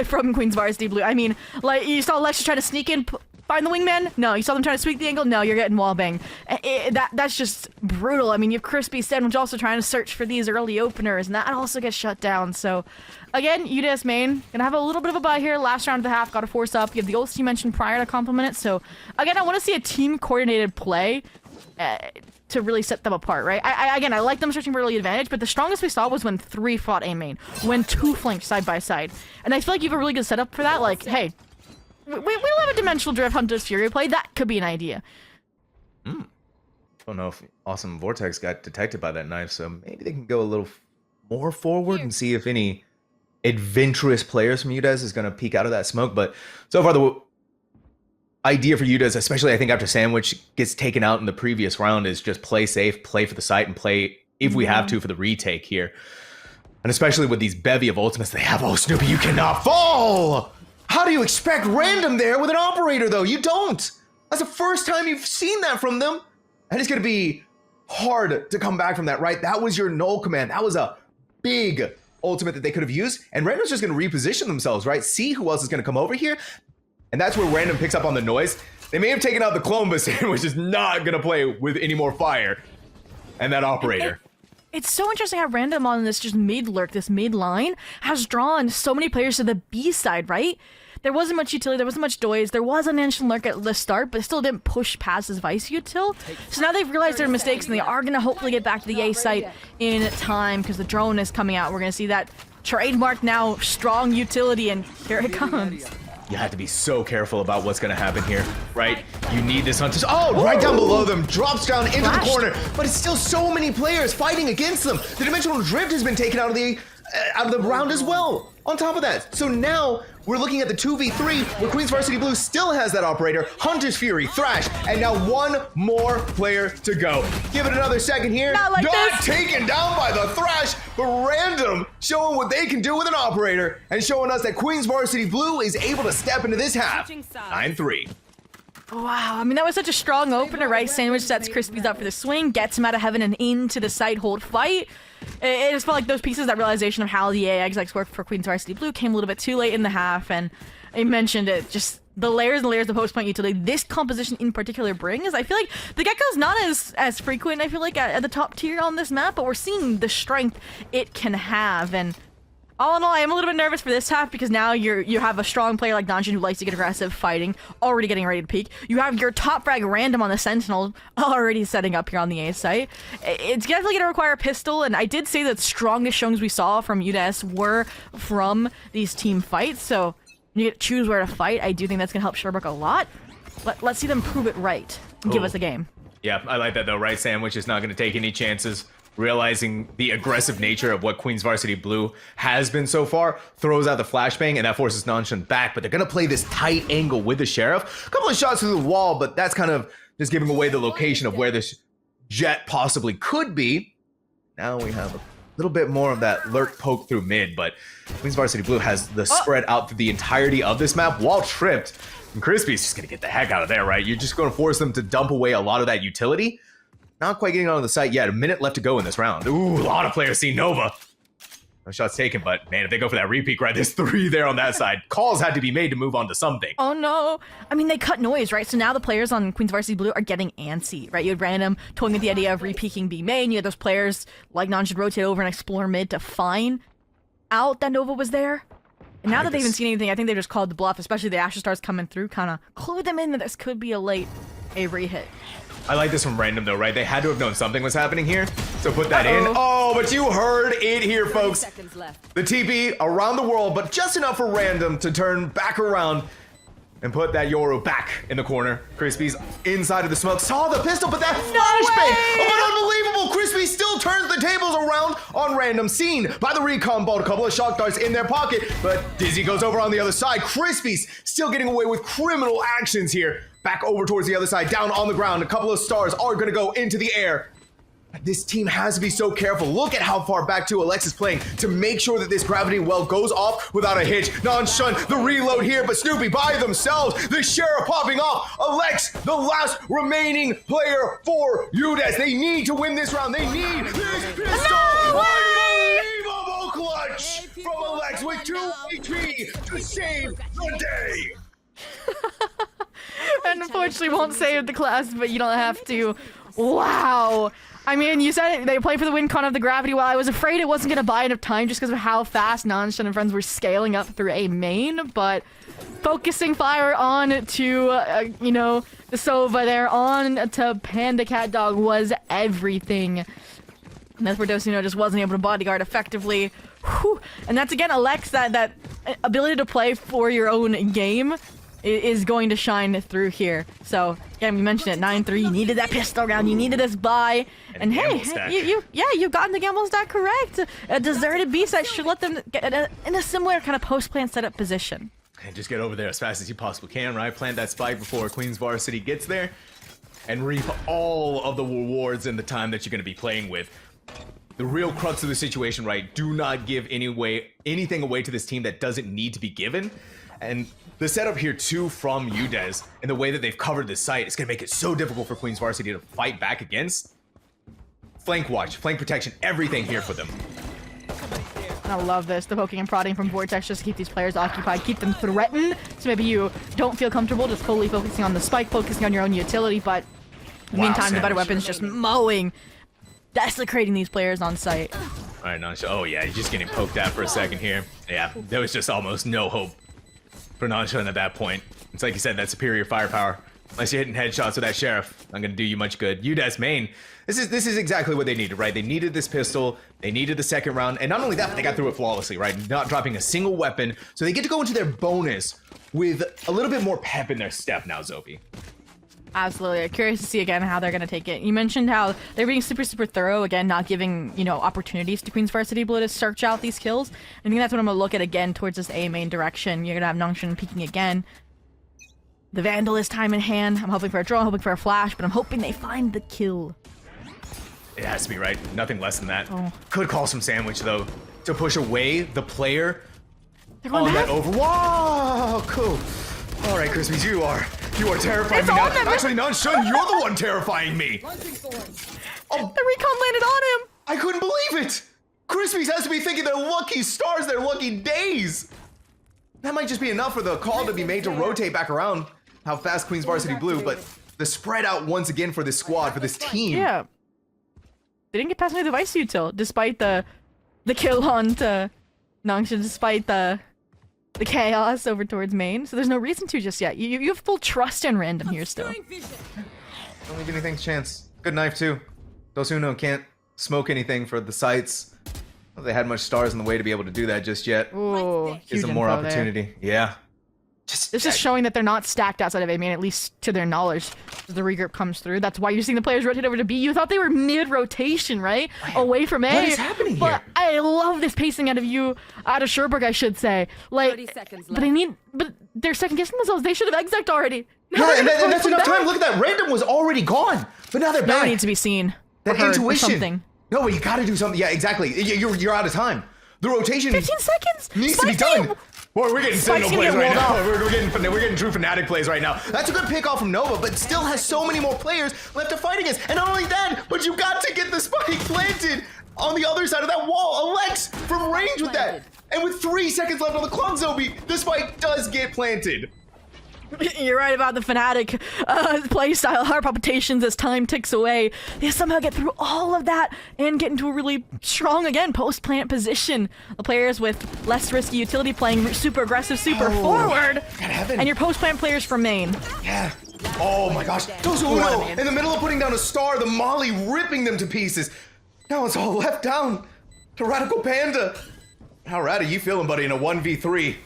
from Queen's Varsity Blue. I mean, like, you saw Lexus try to sneak in, find the wingman? No. You saw them trying to sweep the angle? No, you're getting wallbang. That's just brutal. I mean, you have Crispy Sandwich also trying to search for these early openers, and that also gets shut down. So, again, UDES main, gonna have a little bit of a buy here. Last round of the half, gotta force up. You have the ults you mentioned prior to complement it. So, again, I want to see a team-coordinated play to really set them apart, right? Again, I like them searching for early advantage, but the strongest we saw was when 3 fought A main, when 2 flanked side by side. And I feel like you have a really good setup for that. Like, hey, we love a Dimensional Drift Hunter's Fury play. That could be an idea. Don't know if Awesome Vortex got detected by that knife, so maybe they can go a little more forward and see if any adventurous players from UDES is going to peek out of that smoke. But so far, the idea for UDES, especially I think after Sandwich gets taken out in the previous round, is just play safe, play for the site, and play, if we have to, for the retake here. And especially with these bevy of ultimates they have. Oh, Snoopy, you cannot fall! How do you expect random there with an operator, though? You don't! That's the first time you've seen that from them. And it's going to be hard to come back from that, right? That was your null command. That was a big ultimate that they could have used. And random's just going to reposition themselves, right? See who else is going to come over here. And that's where random picks up on the noise. They may have taken out the clone, but Sandwich is not going to play with any more fire. And that operator. It's so interesting how random on this just mid lurk, this mid line, has drawn so many players to the B side, right? There wasn't much utility, there wasn't much doise, there was an ancient lurk at the start, but it still didn't push past his Vice util. So now they've realized their mistakes and they are going to hopefully get back to the A site in time because the drone is coming out. We're going to see that trademark now strong utility, and here it comes. You have to be so careful about what's going to happen here, right? You need this hunter. Oh, right down below them, drops down into the corner, but it's still so many players fighting against them. The Dimensional Drift has been taken out of the round as well. On top of that, so now we're looking at the 2v3 where Queen's Varsity Blue still has that operator, Hunter's Fury, Thrash, and now 1 more player to go. Give it another second here. Not taken down by the Thrash, but random showing what they can do with an operator and showing us that Queen's Varsity Blue is able to step into this half. 9-3. Wow, I mean, that was such a strong opener, right? Sandwich sets Crispies up for the swing, gets him out of heaven and into the side hold fight. It just felt like those pieces, that realization of how the AI execs work for Queen's Varsity Blue came a little bit too late in the half, and I mentioned it, just the layers and layers of post-point utility this composition in particular brings. I feel like the Gecko's not as frequent, I feel like, at the top tier on this map, but we're seeing the strength it can have, and all in all, I am a little bit nervous for this half because now you have a strong player like Donjin who likes to get aggressive, fighting, already getting ready to peek. You have your top frag random on the Sentinel already setting up here on the A site. It's definitely going to require a pistol, and I did say that the strongest showings we saw from UDES were from these team fights, so you get to choose where to fight. I do think that's going to help Sherbrooke a lot. Let's see them prove it right and give us a game. Yeah, I like that though, right? Sandwich is not going to take any chances. Realizing the aggressive nature of what Queen's Varsity Blue has been so far, throws out the flashbang, and that forces Nonshan back, but they're going to play this tight angle with the Sheriff. A couple of shots through the wall, but that's kind of just giving away the location of where this jet possibly could be. Now we have a little bit more of that lurk poke through mid, but Queens Varsity Blue has the spread out through the entirety of this map while tripped. And Crispy's just gonna get the heck out of there, right? You're just gonna force them to dump away a lot of that utility. Not quite getting on the site yet. A minute left to go in this round. Ooh, a lot of players see Nova. No shots taken, but man, if they go for that repeat, right, there's 3 there on that side. Calls had to be made to move on to something. Oh no. I mean, they cut noise, right? So now the players on Queens Varsity Blue are getting antsy, right? You had Random toying with the idea of re-peeking B main. You had those players like Non should rotate over and explore mid to find out that Nova was there. And now that they haven't seen anything, I think they just called the bluff, especially the Asher Stars coming through, kind of clued them in that this could be a late Avery hit. I like this from Random though, right? They had to have known something was happening here, so put that in. Oh, but you heard it here, folks. The TP around the world, but just enough for Random to turn back around and put that Yoru back in the corner. Crispy's inside of the smoke, saw the pistol, but that flashbang! Oh, but unbelievable! Crispy still turns the tables around on Random, seen by the recon ball. A couple of shock darts in their pocket, but Dizzy goes over on the other side. Crispy's still getting away with criminal actions here. Back over towards the other side, down on the ground. A couple of stars are gonna go into the air. This team has to be so careful. Look at how far back to Alex is playing to make sure that this gravity well goes off without a hitch. Non-shun, the reload here, but Snoopy by themselves. The Sheriff popping off. Alex, the last remaining player for UDES. They need to win this round. They need this pistol. Unbelievable clutch from Alex with 2 HP to save the day. And unfortunately won't save the class, but you don't have to. Wow. I mean, you said it, they play for the win con of the gravity. Well, I was afraid it wasn't going to buy enough time just because of how fast Non-Shun and friends were scaling up through a main, but focusing fire on to, you know, the Sova there, on to Panda Cat Dog was everything. And that's where Dosino just wasn't able to bodyguard effectively. Whew. And that's, again, Alex, that ability to play for your own game is going to shine through here. So, again, we mentioned it, 9-3, you needed that pistol round, you needed this buy, and hey, you've gotten the gamble stack correct. A deserted beast that should let them get in a similar kind of post-plant setup position. And just get over there as fast as you possibly can, right? Plant that spike before Queens Varsity gets there, and reap all of the rewards in the time that you're going to be playing with. The real crux of the situation, right? Do not give anything away to this team that doesn't need to be given. And the setup here too from UDES and the way that they've covered this site is going to make it so difficult for Queens Varsity to fight back against. Flank watch, flank protection, everything here for them. I love this. The poking and prodding from Vortex just to keep these players occupied, keep them threatened. So maybe you don't feel comfortable just fully focusing on the spike, focusing on your own utility, but in the meantime, the better weapons just mowing, desecrating these players on site. All right, non-show. Oh yeah, he's just getting poked at for a second here. Yeah, there was just almost no hope for non-shun at that point. It's like you said, that superior firepower. Unless you're hitting headshots with that Sheriff, not gonna do you much good. UDES main. This is exactly what they needed, right? They needed this pistol, they needed the second round, and not only that, but they got through it flawlessly, right? Not dropping a single weapon, so they get to go into their bonus with a little bit more pep in their step now, Zhobiii. Absolutely. Curious to see again how they're going to take it. You mentioned how they're being super thorough, again, not giving, you know, opportunities to Queens Varsity Blue to search out these kills. I think that's what I'm going to look at again towards this A main direction. You're going to have Non-Shun peeking again. The Vandal is time in hand. I'm hoping for a draw, I'm hoping for a flash, but I'm hoping they find the kill. It has to be, right? Nothing less than that. Oh. Could call some sandwich, though, to push away the player on that over. Whoa, cool. All right, Crispies, you are terrifying me now. Actually, Non-Shun, you're the one terrifying me. Oh, the recon landed on him. I couldn't believe it. Crispies has to be thinking their lucky stars, their lucky days. That might just be enough for the call to be made to rotate back around how fast Queens Varsity Blue, but the spread out once again for this squad, for this team. Yeah. They didn't get past any device util, despite the kill on to Non-Shun, despite the chaos over towards main, so there's no reason to just yet. You have full trust in Random here still. Don't leave anything to chance. Good knife too. Dosino can't smoke anything for the sights. Well, they had much stars in the way to be able to do that just yet. Ooh, gives them more opportunity. There. Yeah. This is showing that they're not stacked outside of A main, at least to their knowledge. As the regroup comes through, that's why you're seeing the players rotate over to B. You thought they were mid-rotation, right? Away from A. What is happening but here? I love this pacing out of Sherbrooke, I should say. Like, but they're second guessing themselves. They should have exec'd already. Yeah, and that's enough time. Look at that. Random was already gone, but now they're back. That needs to be seen. That or intuition. something. No, you gotta do something. Yeah, exactly. You're out of time. The rotation 15 seconds needs to be Spike's done. Boy, we're getting Spike's Sentinel gonna plays get right rolled now. off. We're getting true Fnatic plays right now. That's a good pick off from Nova, but still has so many more players left to fight against. And not only that, but you got to get the spike planted on the other side of that wall. Alex from range with that. And with 3 seconds left on the clock, Zhobiii, the spike does get planted. You're right about the Fnatic play style, heart palpitations as time ticks away. They somehow get through all of that and get into a really strong, again, post-plant position. The players with less risky utility playing super aggressive, super forward. And your post-plant players from main. Yeah. Oh my gosh. Those Uno in the middle of putting down a star, the Molly ripping them to pieces. Now it's all left down to Radical Panda. How rad are you feeling, buddy, in a 1v3?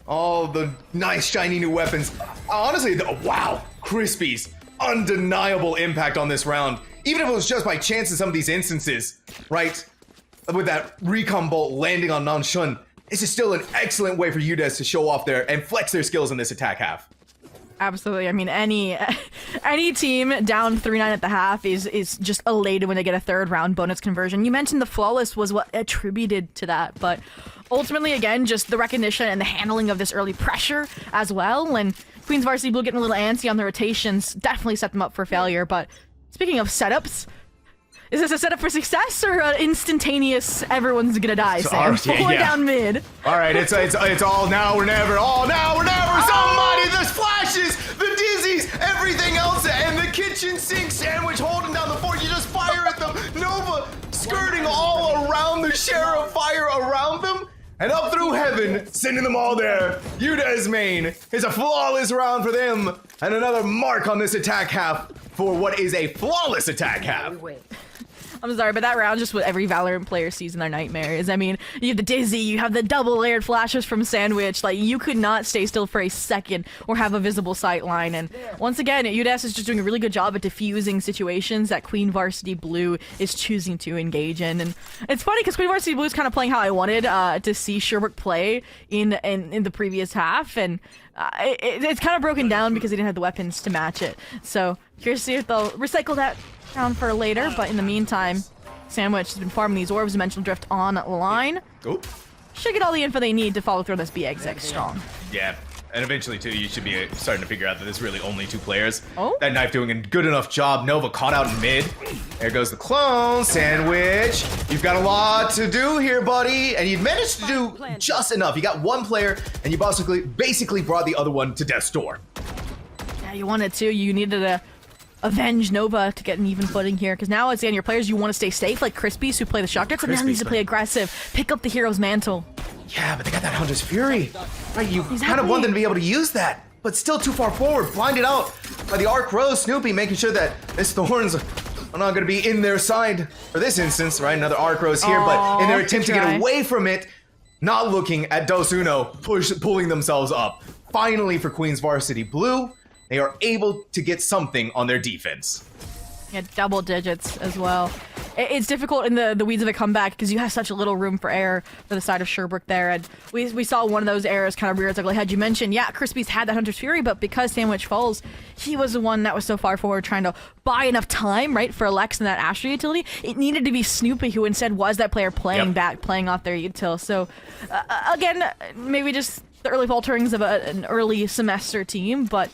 All the nice shiny new weapons. Honestly, wow, Crispy's undeniable impact on this round. Even if it was just by chance in some of these instances, right? With that recon bolt landing on Nanshun, this is still an excellent way for UDES to show off and flex their skills in this attack half. Absolutely. I mean, any team down 3-9 at the half is just elated when they get a third round bonus conversion. You mentioned the flawless was what attributed to that, but ultimately, again, just the recognition and the handling of this early pressure as well. And Queen's Varsity Blue getting a little antsy on the rotations definitely set them up for failure. But speaking of setups, is this a setup for success or an instantaneous everyone's gonna die, Sam? Down mid. All right, it's all now or never. All now or never. Somebody, the splashes, the dizzies, everything else, and the kitchen sink sandwich holding down the fort. You just fire at them. Nova skirting all around the share of fire around them. And up through heaven, sending them all there. UDES main is a flawless round for them. And another mark on this attack half for what is a flawless attack half. I'm sorry, but that round just what every Valorant player sees in their nightmares. I mean, you have the dizzy, you have the double layered flashes from Sandwich. Like, you could not stay still for a second or have a visible sight line. And once again, UDES is just doing a really good job at diffusing situations that Queen Varsity Blue is choosing to engage in. And it's funny because Queen Varsity Blue is kind of playing how I wanted to see Sherbrooke play in the previous half. And it's kind of broken down because they didn't have the weapons to match it. So curious to see if they'll recycle that round for later, but in the meantime, Sandwich has been farming these orbs, Dimensional Drift online. Oh. Should get all the info they need to follow through on this BXX strong. Yeah, and eventually too, you should be starting to figure out that there's really only 2 players. Oh. That knife doing a good enough job. Nova caught out in mid. There goes the clone. Sandwich. You've got a lot to do here, buddy, and you've managed to do just enough. You got 1 player, and you basically brought the other one to death's door. Yeah, you wanted to. You needed to avenge Nova to get an even footing here, because now it's your players you want to stay safe, like Crispies who play the shock darts, and now needs to play aggressive, pick up the hero's mantle. Yeah, but they got that Hunter's Fury. Right, you kind of want them to be able to use that, but still too far forward, blinded out by the Arc Rose. Snoopy making sure that his Thorns are not going to be in their side for this instance, right? Another Arc Rose here, but in their attempt to get away from it, not looking at Dos Uno, pulling themselves up. Finally for Queen's Varsity Blue, they are able to get something on their defense. Yeah, double digits as well. It's difficult in the weeds of a comeback because you have such a little room for error for the side of Sherbrooke there. And we saw one of those errors kind of rear its ugly head. You mentioned, yeah, Crispy's had that Hunter's Fury, but because Sandwich falls, he was the one that was so far forward trying to buy enough time, right, for Alex and that Astra utility. It needed to be Snoopy who instead was that player playing back, playing off their util. So, again, maybe just the early falterings of an early semester team, but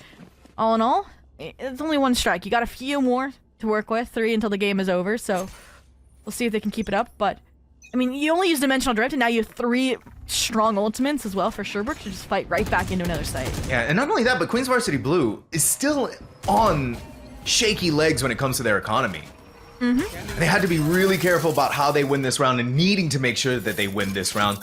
all in all, it's only 1 strike. You got a few more to work with, 3 until the game is over, so we'll see if they can keep it up. But I mean, you only use Dimensional Drift, and now you have 3 strong ultimates as well for Sherbrooke to just fight right back into another site. Yeah, and not only that, but Queen's Varsity Blue is still on shaky legs when it comes to their economy. They had to be really careful about how they win this round and needing to make sure that they win this round.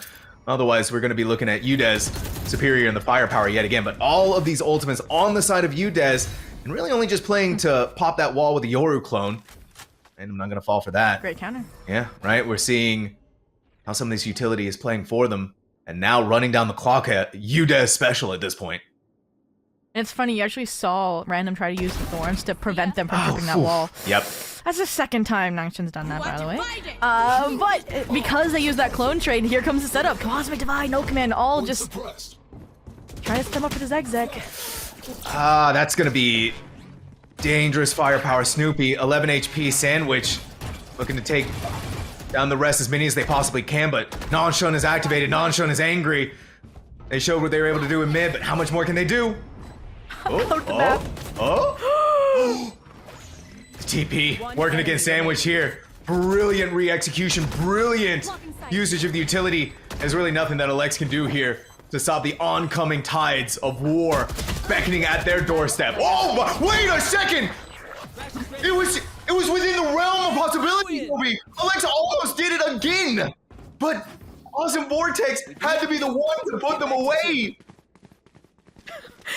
Otherwise, we're going to be looking at UDES superior in the firepower yet again. But all of these ultimates on the side of UDES, and really only just playing to pop that wall with the Yoru clone. And I'm not going to fall for that. Great counter. Yeah, right? We're seeing how some of this utility is playing for them. And now running down the clock at UDES special at this point. And it's funny, you actually saw Random try to use the Thorns to prevent them from tripping that wall. Yep. That's the 2nd time Nangshin's done that, by the way. But because they use that clone trade, here comes the setup. Cosmic Divide, No Command, all just try to stem up for the Zek. That's going to be dangerous firepower. Snoopy, 11 HP Sandwich. looking to take down the rest as many as they possibly can, but Nanshun is activated. Nanshun is angry. They showed what they were able to do in mid, but how much more can they do? Oh. The TP working against Sandwich here. Brilliant re-execution, brilliant usage of the utility. There's really nothing that Alex can do here to stop the oncoming tides of war beckoning at their doorstep. Oh, wait a second! It was within the realm of possibility, Zhobiii. Alexa almost did it again, but Awesome Vortex had to be the one to put them away.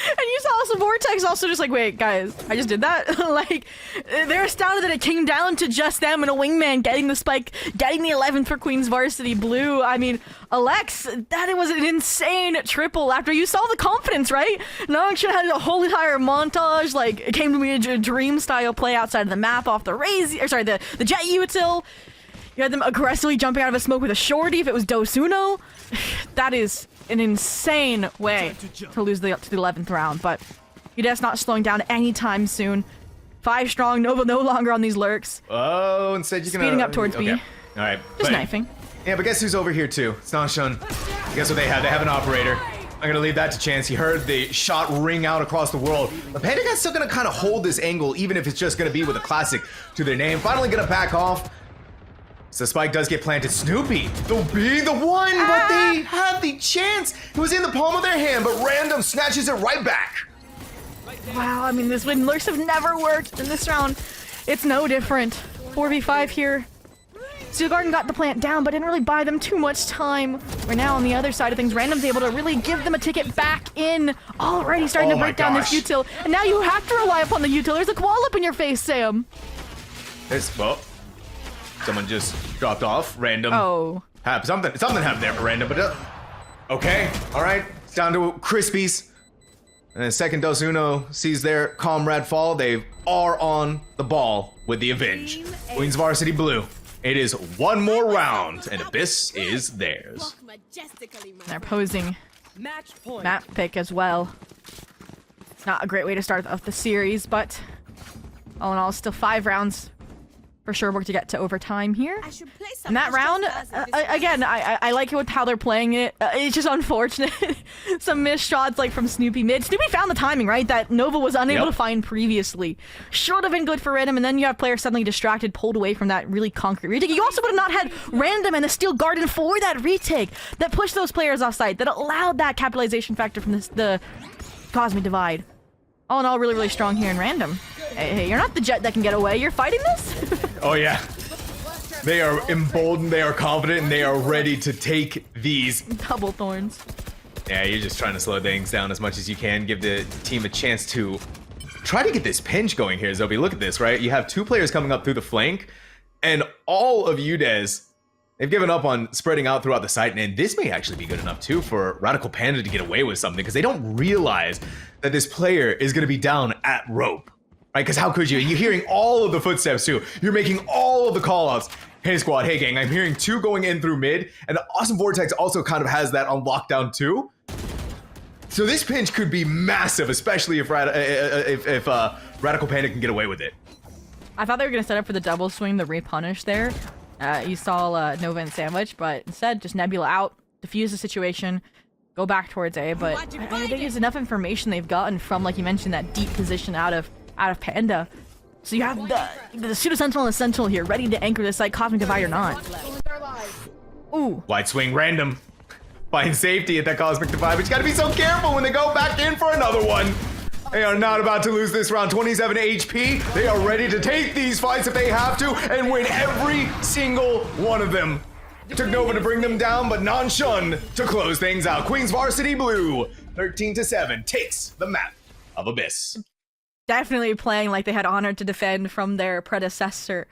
And you saw Awesome Vortex also just like, wait, guys, I just did that? Like, they're astounded that it came down to just them and a wingman getting the spike, getting the 11th for Queen's Varsity Blue. I mean, Alex, that was an insane triple after you saw the confidence, right? Nangshan had a whole entire montage, like, it came to me a dream-style play outside of the map off the the Jet Util. You had them aggressively jumping out of a smoke with a shorty if it was Dosuno. That is an insane way to lose to the 11th round, but UDES not slowing down anytime soon. 5 strong, Nova no longer on these lurks. Oh, instead you're gonna... Speeding up towards B. All right. Just knifing. Yeah, but guess who's over here too? It's Nanshun. Guess what they have? They have an operator. I'm gonna leave that to chance. He heard the shot ring out across the world. The Pentagon's still gonna kind of hold this angle, even if it's just gonna be with a classic to their name. Finally gonna back off. So Spike does get planted. Snoopy, they'll be the one, but they had the chance. It was in the palm of their hand, but Random snatches it right back. Wow, I mean, this when lurks have never worked in this round. It's no different. 4v5 here. Steel Garden got the plant down, but didn't really buy them too much time. We're now on the other side of things. Random's able to really give them a ticket back in. Already starting to break down this util. And now you have to rely upon the util. There's a wall up in your face, Sam. Well, someone just dropped off. Random. Oh. Something happened there for Random, but okay. All right. It's down to Crispies. And the second Dos Uno sees their comrade fall. They are on the ball with the Avenge. Queen's Varsity Blue. It is one more round, and Abyss is theirs. They're posing map pick as well. Not a great way to start off the series, but all in all, still 5 rounds for sure. Work to get to overtime here. And that round, again, I like it with how they're playing it. It's just unfortunate. Some missed shots like from Snoopy mid. Snoopy found the timing, right? That Nova was unable to find previously. Should have been good for Random, and then you have players suddenly distracted, pulled away from that really concrete retake. You also would have not had Random and the Steel Garden for that retake that pushed those players off site, that allowed that capitalization factor from the Cosmic Divide. All in all, really, really strong here in Random. Hey, you're not the Jet that can get away. You're fighting this? Oh, yeah. They are emboldened, they are confident, and they are ready to take these. Double thorns. Yeah, you're just trying to slow things down as much as you can, give the team a chance to try to get this pinch going here, Zhobiii. Look at this, right? You have 2 players coming up through the flank, and all of UDES, they've given up on spreading out throughout the site, and this may actually be good enough, too, for Radical Panda to get away with something, because they don't realize that this player is going to be down at rope. Right, because how could you? You're hearing all of the footsteps too. You're making all of the callouts. Hey squad, hey gang, I'm hearing 2 going in through mid, and the Awesome Vortex also kind of has that on lockdown too. So this pinch could be massive, especially if Radical Panda can get away with it. I thought they were going to set up for the double swing, the repunish there. You saw Nova and Sandwich, but instead just Nebula out, defuse the situation, go back towards A, but I think there's enough information they've gotten from, like you mentioned, that deep position out of Panda. So you have the Pseudo Sentinel and the Sentinel here, ready to anchor this site, Cosmic Divide or not. Ooh. Wide swing, Random. Find safety at that Cosmic Divide, but you gotta be so careful when they go back in for another one. They are not about to lose this round. 27 HP. They are ready to take these fights if they have to and win every single one of them. It took Nova to bring them down, but Nanshun to close things out. Queen's Varsity Blue, 13-7, takes the map of Abyss. Definitely playing like they had honor to defend from their predecessor,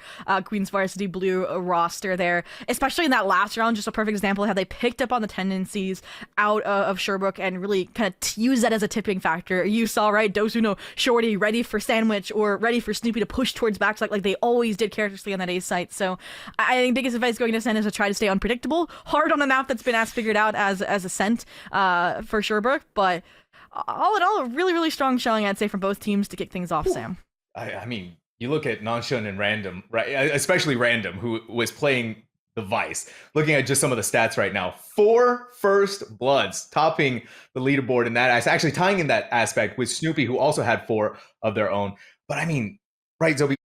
Queen's Varsity Blue roster there. Especially in that last round, just a perfect example of how they picked up on the tendencies out of Sherbrooke and really kind of used that as a tipping factor. You saw, right, Dosuno, Shorty ready for Sandwich or ready for Snoopy to push towards backs like they always did characteristically on that A site. So I think biggest advice going to Send is to try to stay unpredictable. Hard on a map that's been as figured out as Ascent for Sherbrooke, but all in all, a really, really strong showing, I'd say, from both teams to kick things off, Sam. I mean, You look at Nanshun and Random, right? Especially Random, who was playing the Vice. Looking at just some of the stats right now, 4 first bloods, topping the leaderboard in that aspect, actually tying in that aspect with Snoopy, who also had 4 of their own. But I mean, right, Zhobiii,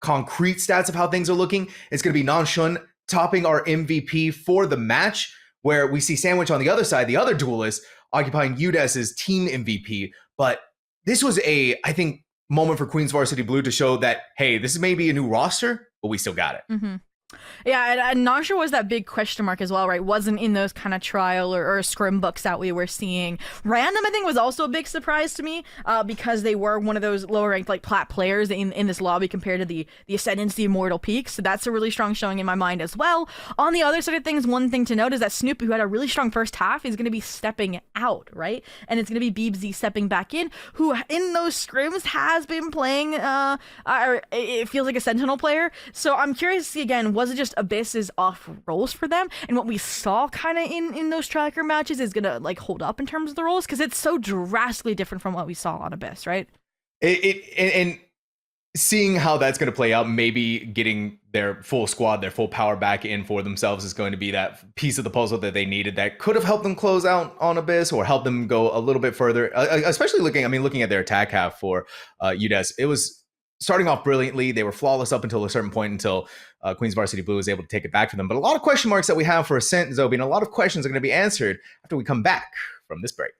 concrete stats of how things are looking, it's going to be Nanshun topping our MVP for the match, where we see Sandwich on the other side, the other duelist, occupying UDES's team MVP. But this was I think, moment for Queens Varsity Blue to show that, hey, this is maybe a new roster, but we still got it. Mm-hmm. Yeah, and Nasha was that big question mark as well, right? Wasn't in those kind of trial or scrim books that we were seeing. Random, I think, was also a big surprise to me because they were one of those lower ranked like plat players in this lobby compared to the Ascendants, the Immortal Peaks. So that's a really strong showing in my mind as well. On the other side of things, one thing to note is that Snoopy, who had a really strong first half, is going to be stepping out, right? And it's going to be Beebsy stepping back in, who in those scrims has been playing, or it feels like a Sentinel player. So I'm curious to see again, was it just Abyss's off roles for them, and what we saw kind of in those tracker matches is gonna like hold up in terms of the roles, because it's so drastically different from what we saw on Abyss, right? And seeing how that's going to play out, maybe getting their full squad, their full power back in for themselves is going to be that piece of the puzzle that they needed that could have helped them close out on Abyss or help them go a little bit further, especially looking at their attack half for UDES. It was starting off brilliantly. They were flawless up until a certain point, until Queens Varsity Blue was able to take it back from them. But a lot of question marks that we have for Ascent, Zhobiii, and a lot of questions are going to be answered after we come back from this break.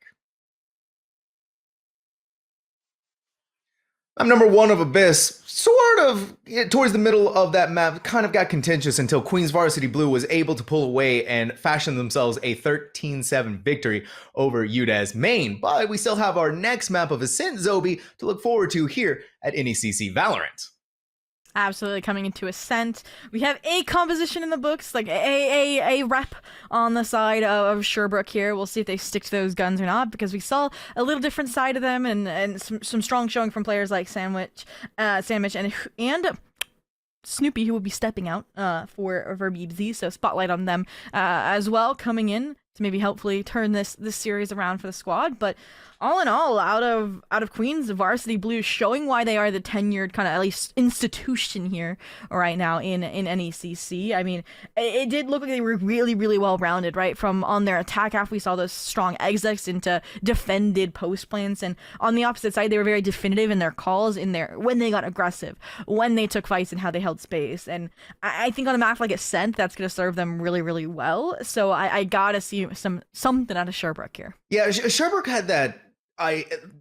I'm number 1 of Abyss, sort of towards the middle of that map, kind of got contentious until Queens Varsity Blue was able to pull away and fashion themselves a 13-7 victory over UDES main. But we still have our next map of Ascent, Zhobiii, to look forward to here at NECC Valorant. Absolutely, coming into Ascent, we have a composition in the books, like a rep on the side of Sherbrooke here. We'll see if they stick to those guns or not, because we saw a little different side of them, and some strong showing from players like Sandwich, and Snoopy, who will be stepping out for Beebsy, so spotlight on them as well, coming in to maybe hopefully turn this series around for the squad. But all in all, out of Queens Varsity Blue, showing why they are the tenured kind of at least institution here right now in NECC. I mean, it did look like they were really, really well rounded, right? From on their attack half, we saw those strong exits into defended post plants, and on the opposite side, they were very definitive in their calls, when they got aggressive, when they took fights, and how they held space. And I think on a map like Ascent, that's going to serve them really, really well. So I gotta see something out of Sherbrooke here. Yeah, Sherbrooke had that.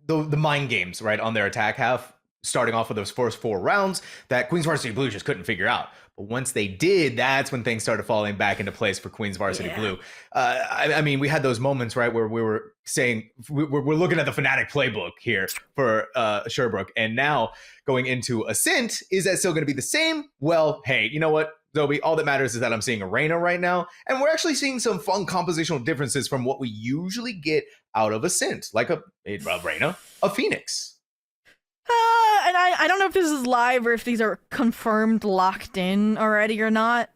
The mind games, right, on their attack half, starting off with those first 4 rounds that Queens Varsity Blue just couldn't figure out. But once they did, that's when things started falling back into place for Queens Varsity Blue. I mean, we had those moments, right, where we were saying we're looking at the Fnatic playbook here for Sherbrooke, and now going into Ascent, is that still going to be the same? Well, hey, you know what, Zhobiii, all that matters is that I'm seeing a Reyna right now, and we're actually seeing some fun compositional differences from what we usually get out of Ascent, like a Reyna, a Phoenix. And I don't know if this is live or if these are confirmed, locked in already or not.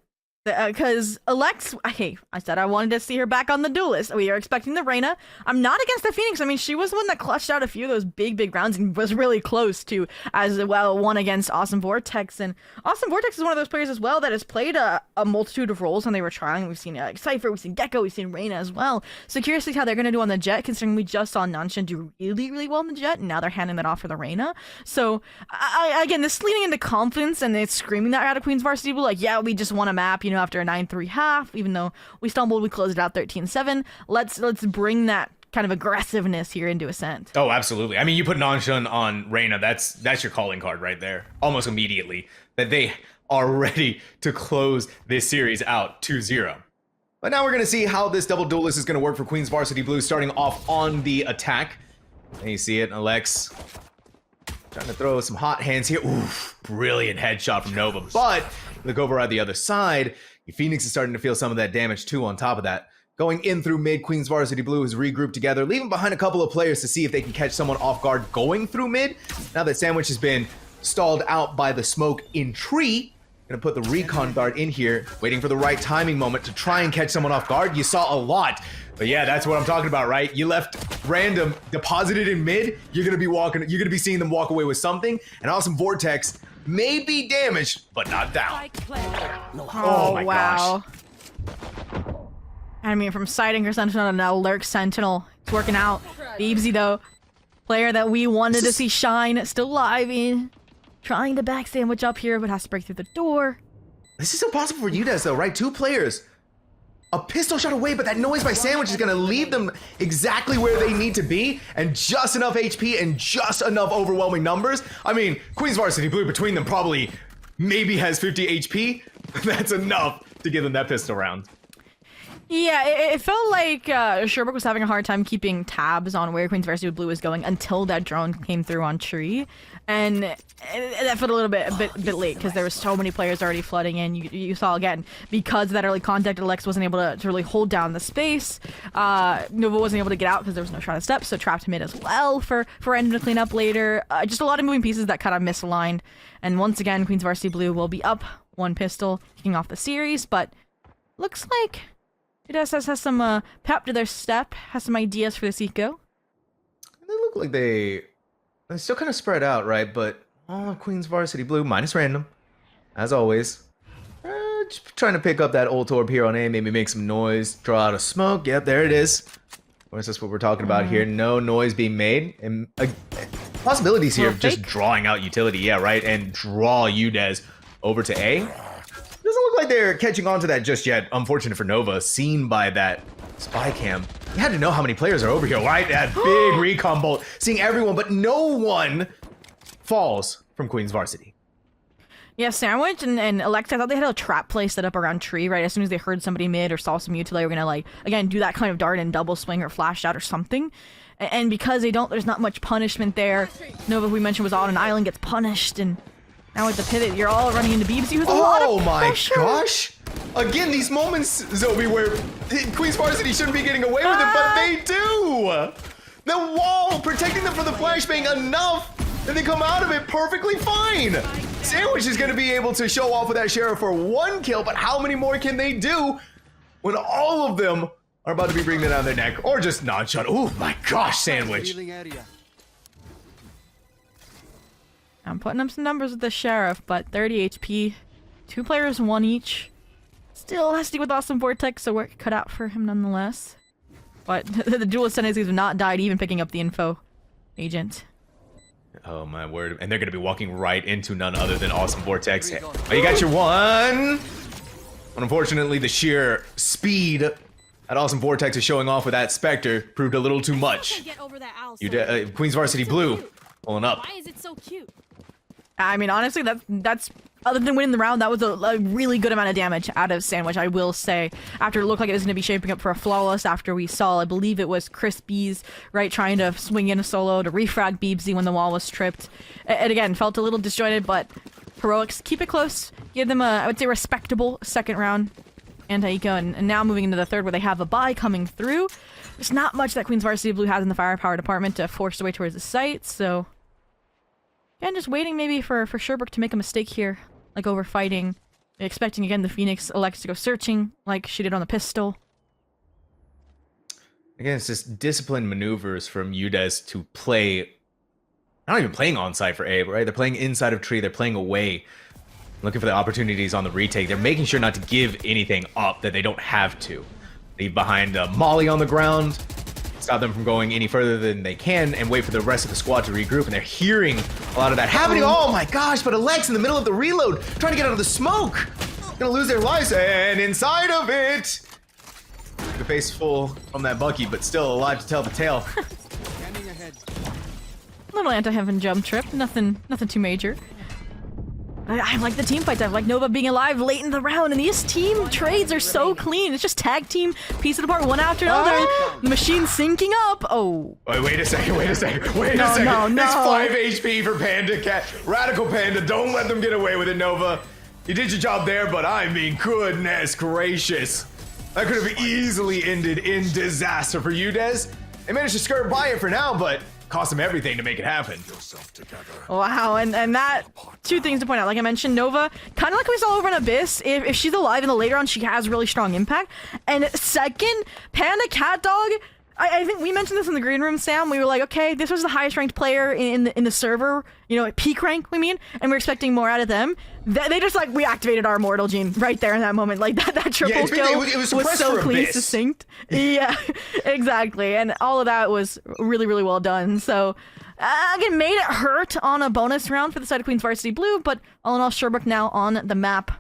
Because Alex, hey, I said I wanted to see her back on the duelist. We are expecting the Reyna. I'm not against the Phoenix. I mean, she was the one that clutched out a few of those big rounds and was really close to, as well, one against Awesome Vortex. And Awesome Vortex is one of those players as well that has played a multitude of roles when they were trying. We've seen Cypher, we've seen Gecko, we've seen Reyna as well. So curious to see how they're going to do on the Jet, considering we just saw Nanshan do really, really well on the Jet, and now they're handing that off for the Reyna. So, again, this leaning into confidence, and it's screaming that out of Queens Varsity Blue, like, yeah, we just won a map, after a 9-3 half, even though we stumbled, we closed it out 13-7. Let's bring that kind of aggressiveness here into Ascent. Oh, absolutely. I mean, you put Nanshun on Reyna, that's your calling card right there, almost immediately, that they are ready to close this series out 2-0. But now we're going to see how this double duelist is going to work for Queens Varsity Blue, starting off on the attack. And you see it, Alex trying to throw some hot hands here. Oof, brilliant headshot from Nova. But look over at the other side, Phoenix is starting to feel some of that damage too on top of that. Going in through mid, Queens Varsity Blue is regrouped together, leaving behind a couple of players to see if they can catch someone off guard going through mid. Now that Sandwich has been stalled out by the smoke in tree, Gonna put the recon guard in here, waiting for the right timing moment to try and catch someone off guard. You saw a lot. But yeah, that's what I'm talking about, right? You left random, deposited in mid. You're gonna be seeing them walk away with something. And Awesome Vortex may be damaged, but not down. Oh, my wow. I mean, from sighting her Sentinel to now Lurk Sentinel. It's working out. Beebsy, though, player that we wanted to see shine, still alive in. Trying to back sandwich up here, but has to break through the door. This is impossible for UDES, though, right? 2 players. A pistol shot away, but that noise by Sandwich is gonna leave them exactly where they need to be, and just enough HP and just enough overwhelming numbers. I mean, Queen's Varsity Blue between them probably maybe has 50 HP. That's enough to give them that pistol round. Yeah, it felt like Zhobiii was having a hard time keeping tabs on where Queen's Varsity Blue was going until that drone came through on tree. And that felt a little bit late because there was so many players already flooding in. You saw again, because of that early contact, Alex wasn't able to really hold down the space. Nova wasn't able to get out because there was no shot of steps, so trapped mid as well for Random to clean up later. Just a lot of moving pieces that kind of misaligned. And once again, Queen's Varsity Blue will be up 1 pistol, kicking off the series, but looks like UDES has some pep to their step, has some ideas for this eco. They look like they're still kind of spread out, right? But all of Queen's Varsity Blue, minus Random, as always. Just trying to pick up that ult orb here on A, maybe make some noise, draw out a smoke. Yep, there it is. Of course, that's what we're talking about here. No noise being made. And possibilities here of just drawing out utility, yeah, right? And draw UDES over to A. Doesn't look like they're catching on to that just yet. Unfortunate for Nova, seen by that spy cam. You had to know how many players are over here, right? That big recon bolt, seeing everyone, but no one falls from Queen's Varsity. Yeah, Sandwich and Alexa, I thought they had a trap play set up around tree, right? As soon as they heard somebody mid or saw some utility, they were gonna, like, again, do that kind of dart and double swing or flash out or something. And because there's not much punishment there. Nova, we mentioned, was on an island, gets punished, and now with the pivot, you're all running into Beebsy with a lot of pressure. Oh my gosh! Again, these moments, Zhobiii, where Queen's Varsity shouldn't be getting away with it, but they do! The wall protecting them from the flashbang enough, and they come out of it perfectly fine! Sandwich is gonna be able to show off with that Sheriff for 1 kill, but how many more can they do when all of them are about to be bringing it down their neck, or just non-shot? Oh my gosh, Sandwich! I'm putting up some numbers with the Sheriff, but 30 HP, 2 players, 1 each. Still has to deal with Awesome Vortex, so work cut out for him nonetheless. But the dual ascendancies have not died, even picking up the info agent. Oh my word, and they're gonna be walking right into none other than Awesome Vortex. Oh, you got your 1! Unfortunately, the sheer speed that Awesome Vortex is showing off with that Spectre proved a little too much. Queen's Varsity Blue pulling up. Why is it so cute? I mean, honestly, that's other than winning the round, that was a really good amount of damage out of Sandwich, I will say. After it looked like it was going to be shaping up for a flawless, after we saw, I believe it was Crispies, right, trying to swing in a solo to refrag Beebsy when the wall was tripped. And again, felt a little disjointed, but Heroics, keep it close. Give them a, I would say, respectable second round anti-eco, and now moving into the third where they have a bye coming through. There's not much that Queen's Varsity Blue has in the firepower department to force their way towards the site, so... Again, just waiting maybe for Zhobiii to make a mistake here, like over fighting. Expecting again the Phoenix elects to go searching like she did on the pistol. Again, it's just disciplined maneuvers from UDES to play, not even playing on site for A, right? They're playing inside of tree, they're playing away, looking for the opportunities on the retake. They're making sure not to give anything up that they don't have to. Leave behind Molly on the ground, stop them from going any further than they can, and wait for the rest of the squad to regroup. And they're hearing a lot of that happening. Oh my gosh, but Alex in the middle of the reload, trying to get out of the smoke. Gonna lose their lives, and inside of it, the face full from that Bucky, but still alive to tell the tale. Little anti-heaven jump trip, nothing too major. I like the team fights. I like Nova being alive late in the round, and these team trades are so clean. It's just tag team, piece it apart one after another. The machine syncing up. Oh. Wait a second. Wait a second. It's 5 HP for Panda Cat. Radical Panda, don't let them get away with it, Nova. You did your job there, but I mean, goodness gracious. That could have easily ended in disaster for UDES. They managed to skirt by it for now, but cost them everything to make it happen. Wow, and that, two things to point out. Like I mentioned, Nova, kind of like we saw over in Abyss, if she's alive in the later on, she has really strong impact. And second, Panda Cat Dog, I think we mentioned this in the green room, Sam. We were like, okay, this was the highest ranked player in the server, you know, at peak rank, we mean, and we're expecting more out of them. They just like reactivated our immortal gene right there in that moment. Like that triple kill it was so clean, Abyss. succinct. Yeah, exactly. And all of that was really, really well done. So again, made it hurt on a bonus round for the side of Queen's Varsity Blue, but all in all, Sherbrooke now on the map,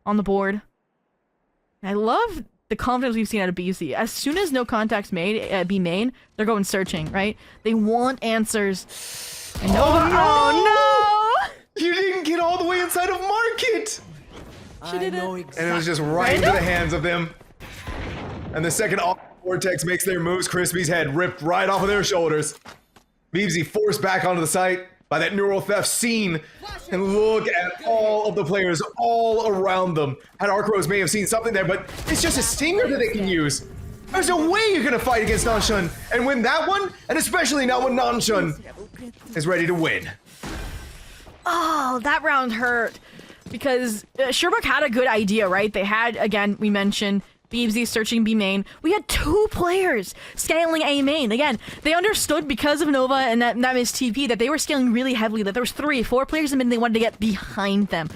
on the board. I love the confidence we've seen out of BC. As soon as no contact's made at B main, they're going searching, right? They want answers. And oh no! You didn't get all the way inside of Market! She did it. And it was just right into the hands of them. And the second Vortex makes their moves, Crispy's head ripped right off of their shoulders. Beebsy forced back onto the site by that neural theft scene. And look at all of the players all around them. Had Arcros may have seen something there, but it's just a stinger that they can use. There's no way you're gonna fight against Nanshun and win that one, and especially not when Nanshun is ready to win. Oh, that round hurt. Because Sherbrooke had a good idea, right? They had, again, we mentioned, Beebsy searching B main. We had two players scaling A main. Again, they understood because of Nova and that missed TP that they were scaling really heavily, that there was 4 players in mid and they wanted to get behind them.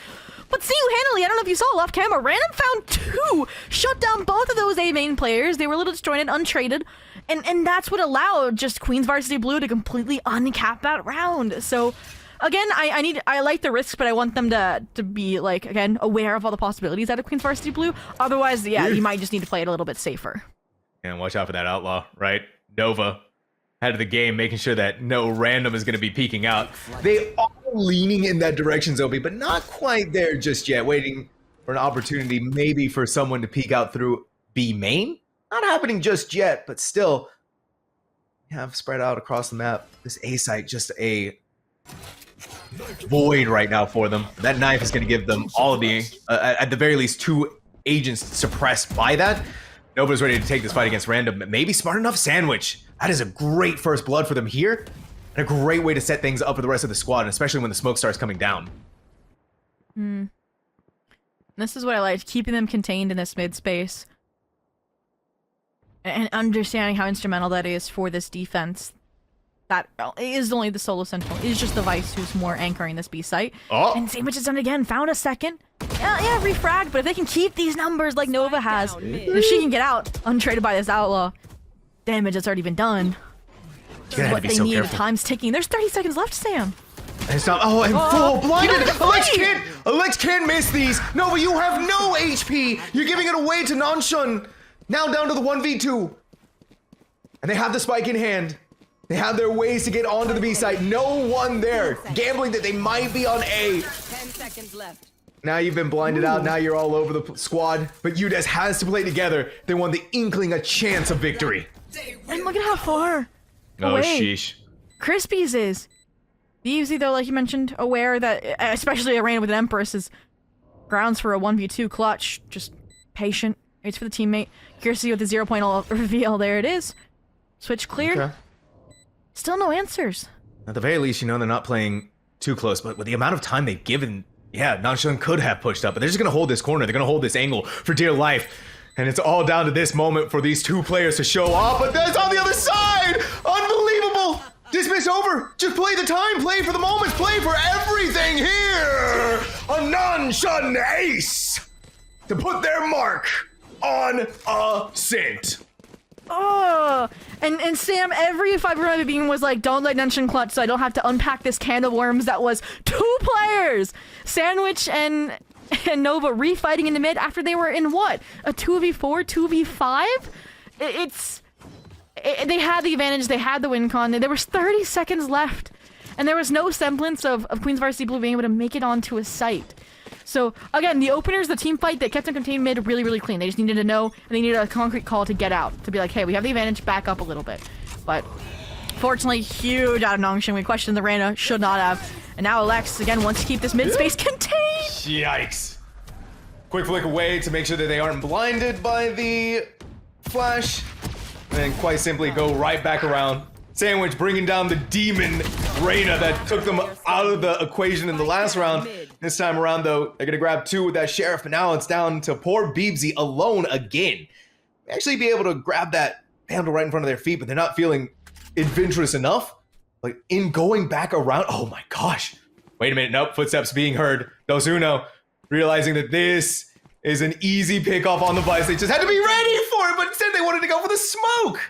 But single-handedly, I don't know if you saw off camera, Random found 2, shut down both of those A main players. They were a little disjointed, untraded, and that's what allowed just Queen's Varsity Blue to completely uncap that round. So again, I like the risks, but I want them to be, like, again, aware of all the possibilities out of Queen's Varsity Blue. Otherwise, yeah, you might just need to play it a little bit safer. And watch out for that outlaw, right? Nova, head of the game, making sure that no random is going to be peeking out. They are leaning in that direction, Zhobiii, but not quite there just yet. Waiting for an opportunity, maybe for someone to peek out through B main. Not happening just yet, but still, we have spread out across the map. This A site, just a void right now for them. That knife is going to give them all of the, at the very least, 2 agents suppressed by that. Nova's ready to take this fight against random. Maybe smart enough sandwich. That is a great first blood for them here, and a great way to set things up for the rest of the squad, and especially when the smoke starts coming down. This is what I liked, keeping them contained in this mid space. And understanding how instrumental that is for this defense. That is only the solo sentinel. It is just the Vice who's more anchoring this B site. Oh. And Sandwich has done it again. Found a second. Yeah, refragged. But if they can keep these numbers like Nova has, if she can get out untraded by this outlaw, damage that's already been done. This is what they need. Time's ticking. There's 30 seconds left, Sam. And it's not. Oh, and full blinded. Alex can't miss these. Nova, you have no HP. You're giving it away to Nanshun. Now down to the 1v2. And they have the spike in hand. They have their ways to get onto the B site. No one there. Gambling that they might be on A. 10 seconds left. Now you've been blinded out. Now you're all over the squad. But UDES has to play together. They want the inkling a chance of victory. And look at how far away sheesh. Crispies is. Beebsy, though, like you mentioned, aware that, especially a random with an Empress, is grounds for a 1v2 clutch. Just patient. Waits for the teammate. Curious to see what the 0.0 reveal. There it is. Switch cleared. Okay. Still no answers. At the very least, you know they're not playing too close, but with the amount of time they've given, yeah, Nanshun could have pushed up, but they're just going to hold this corner. They're going to hold this angle for dear life. And it's all down to this moment for these 2 players to show off, but that's on the other side! Unbelievable! Dismiss over! Just play the time, play for the moments, play for everything here! A Nanshun ace! To put their mark on a Sint. Oh, and Sam, every fiber of being was like, don't let Nanshun clutch so I don't have to unpack this can of worms that was 2 players! Sandwich and Nova refighting in the mid after they were in what? A 2v4, 2v5? They had the advantage, they had the win con, there was 30 seconds left, and there was no semblance of Queen's Varsity Blue being able to make it onto a site. So, again, the openers, the team fight that kept them contained mid really, really clean. They just needed to know, and they needed a concrete call to get out. To be like, hey, we have the advantage, back up a little bit. But, fortunately, huge out of Nongshim. We questioned the Reyna, should not have. And now Alex, again, wants to keep this mid space contained. Yikes. Quick flick away to make sure that they aren't blinded by the flash. And then quite simply go right back around. Sandwich bringing down the demon Reyna that took them out of the equation in the last round. This time around, though, they're going to grab 2 with that Sheriff, but now it's down to poor Beebsy alone again. Actually be able to grab that Vandal right in front of their feet, but they're not feeling adventurous enough. Like, in going back around, oh my gosh. Wait a minute, nope, footsteps being heard. Dos Uno, realizing that this is an easy pickoff on the Vice. They just had to be ready for it, but instead they wanted to go for the smoke.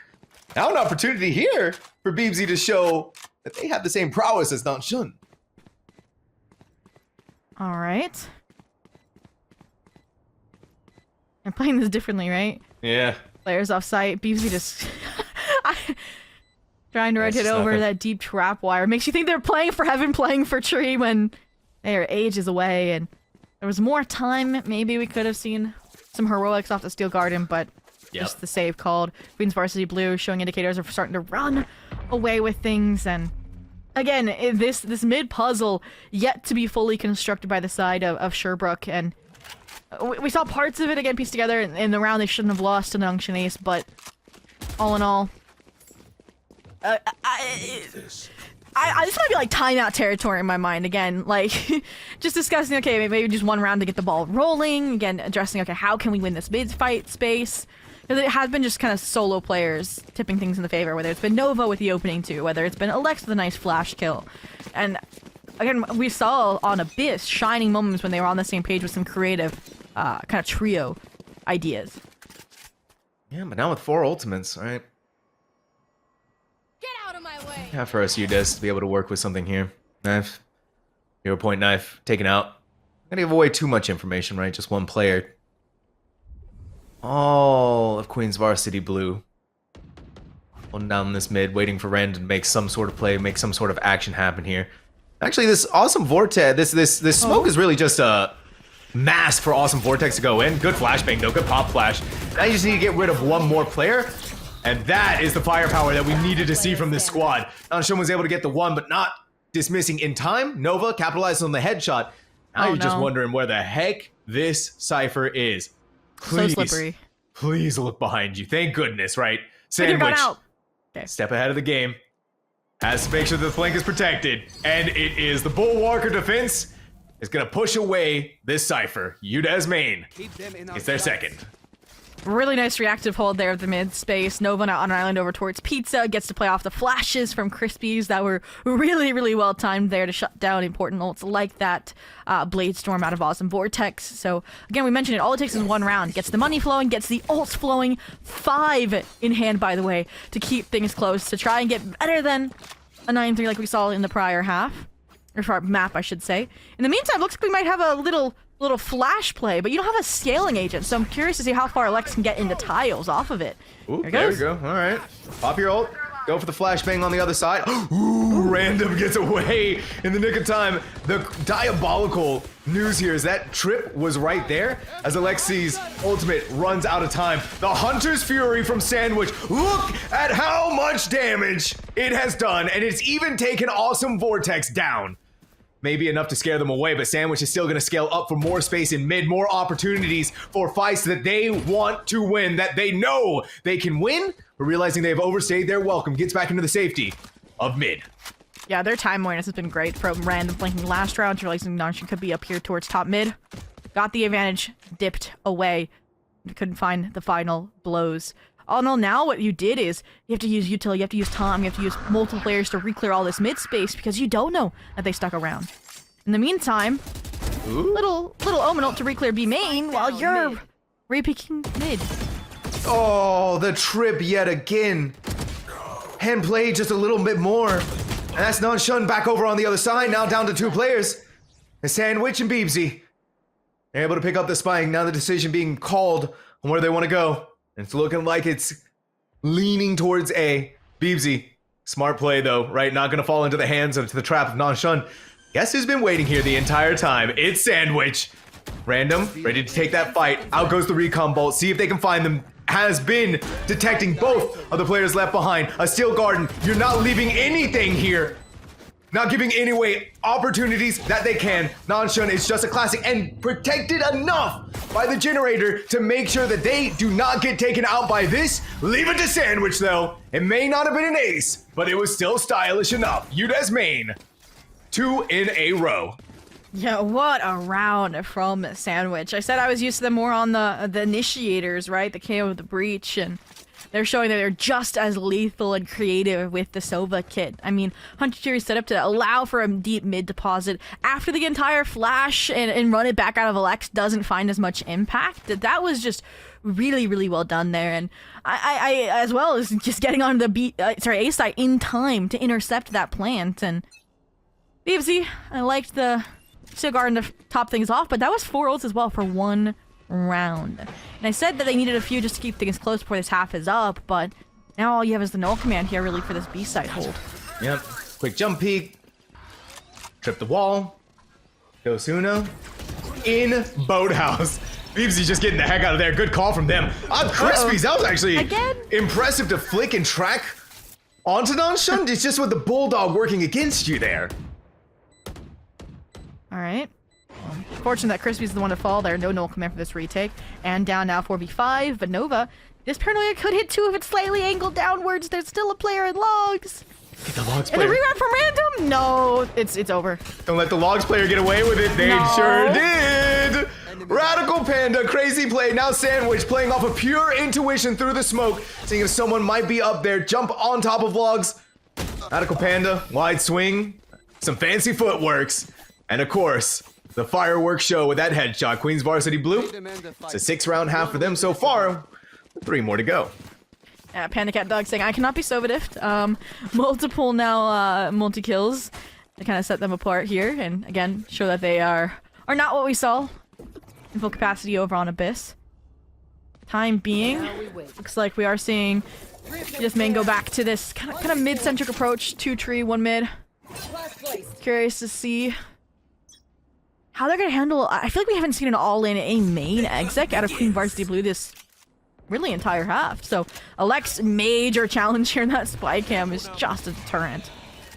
Now an opportunity here for Beebsy to show that they have the same prowess as Nanshun. All right. I'm playing this differently, right? Yeah. Players off site. Beebsy just trying to rotate over that deep trap wire. Makes you think they're playing for heaven, playing for tree when they are ages away. And there was more time. Maybe we could have seen some heroics off the Steel Garden, but just the save called. Queen's Varsity Blue showing indicators of starting to run away with things. And again, this mid puzzle yet to be fully constructed by the side of Sherbrooke. And we saw parts of it again pieced together in the round. They shouldn't have lost to the Junction Ace, but all in all, this might be like timeout territory in my mind again. Like, just discussing, okay, maybe just one round to get the ball rolling. Again, addressing, okay, how can we win this mid-fight space? Because it has been just kind of solo players tipping things in the favor, whether it's been Nova with the opening 2, whether it's been Alex with a nice flash kill. And again, we saw on Abyss shining moments when they were on the same page with some creative kind of trio ideas. Yeah, but now with 4 ultimates, right? Get out of my way. Yeah, for us UDES to be able to work with something here. Knife. 0-point knife. Taken out. Not gonna give away too much information, right? Just one player. All of Queen's Varsity Blue. Holding down this mid, waiting for Ren to make some sort of play, make some sort of action happen here. Actually, this awesome Vortex, this smoke is really just a mask for awesome Vortex to go in. Good flashbang though, good pop flash. Now you just need to get rid of one more player. And that is the firepower that we needed to see from this squad. Nanshun was able to get the 1, but not dismissing in time. Nova capitalized on the headshot. Now you're just wondering where the heck this Cypher is. Please, so slippery. Please look behind you. Thank goodness, right? Sandwich, okay. Step ahead of the game. Has to make sure the flank is protected. And it is the Bulwarker defense is going to push away this Cypher. UDES main. It's their second. Really nice reactive hold there of the mid space. Nova now on an island over towards Pizza. Gets to play off the flashes from Crispies that were really, really well timed there to shut down important ults like that Blade Storm out of Awesome Vortex. So again, we mentioned it. All it takes is one round. Gets the money flowing, gets the ults flowing. 5 in hand, by the way, to keep things close, to try and get better than a 9-3 like we saw in the prior half. Or map, I should say. In the meantime, looks like we might have a little flash play, but you don't have a scaling agent, so I'm curious to see how far Alex can get into tiles off of it. Ooh, there we go. All right. Pop your ult. Go for the flashbang on the other side. Ooh, Random gets away in the nick of time. The diabolical news here is that trip was right there as Alexi's ultimate runs out of time. The Hunter's Fury from Sandwich. Look at how much damage it has done, and it's even taken Awesome Vortex down. Maybe enough to scare them away, but Sandwich is still going to scale up for more space in mid, more opportunities for fights that they want to win, that they know they can win, but realizing they've overstayed their welcome, gets back into the safety of mid. Yeah, their time awareness has been great from Random flanking last round to realizing Nanshun could be up here towards top mid. Got the advantage, dipped away, couldn't find the final blows. All in all, now what you did is you have to use util, you have to use Tom, you have to use multiple players to re-clear all this mid space because you don't know that they stuck around. In the meantime, little omen ult to re-clear B main while you're re-peeking mid. Oh, the trip yet again. Hand played just a little bit more. And that's Nanshun back over on the other side, now down to 2 players. The Sandwich and Beebsy. They're able to pick up the spike, now the decision being called on where they want to go. And it's looking like it's leaning towards A. Beebsy, smart play though, right? Not gonna fall into the hands of the trap of Nanshun. Guess who's been waiting here the entire time? It's Sandwich. Random, ready to take that fight. Out goes the recon bolt. See if they can find them. Has been detecting both of the players left behind. A Steel Garden, you're not leaving anything here. not giving anyway opportunities that they can. Nanshun is just a classic and protected enough by the generator to make sure that they do not get taken out by this. Leave it to Sandwich though. It may not have been an ace, but it was still stylish enough. UDES main, 2 in a row. Yeah, what a round from Sandwich. I said I was used to them more on the initiators, right? The KO of the Breach, and they're showing that they're just as lethal and creative with the Sova kit. I mean, Hunter Fury set up to allow for a deep mid deposit after the entire flash and run it back out of Alex doesn't find as much impact. That was just really, really well done there. And I as well as just getting on the A side in time to intercept that plant. And BFZ, I liked the Cigar to top things off, but that was 4 ults as well for 1 round. And I said that they needed a few just to keep things close before this half is up, but now all you have is the null command here really for this B side hold. Yep. Quick jump peek. Trip the wall. Go Suno. In Boathouse. Beebsy just getting the heck out of there. Good call from them. Crispies, that was actually impressive to flick and track onto Nanshun. It's just with the Bulldog working against you there. Alright. Fortunate that Crispy's the one to fall there. No null command for this retake. And down now 4v5. But Nova, this paranoia could hit 2 if it's slightly angled downwards. There's still a player in logs. Get the logs player. And player. the rerun from Random? No, it's over. Don't let the logs player get away with it. They sure did. Radical Panda, crazy play. Now Sandwich playing off of pure intuition through the smoke. Seeing if someone might be up there. Jump on top of logs. Radical Panda, wide swing. Some fancy footworks. And of course, the fireworks show with that headshot. Queens Varsity Blue. It's a 6-round half for them so far. 3 more to go. Panda Cat Dog saying, I cannot be Sova diffed. Multiple now multi-kills to kind of set them apart here. And again, show that they are not what we saw in full capacity over on Abyss. Time being, looks like we are seeing this main go back to this kind of mid-centric approach. 2 tree, 1 mid. Curious to see how they're gonna handle. I feel like we haven't seen an all-in a main exec out of Queen Varsity Blue this really entire half. So Alex's major challenge here in that spy cam is just a deterrent.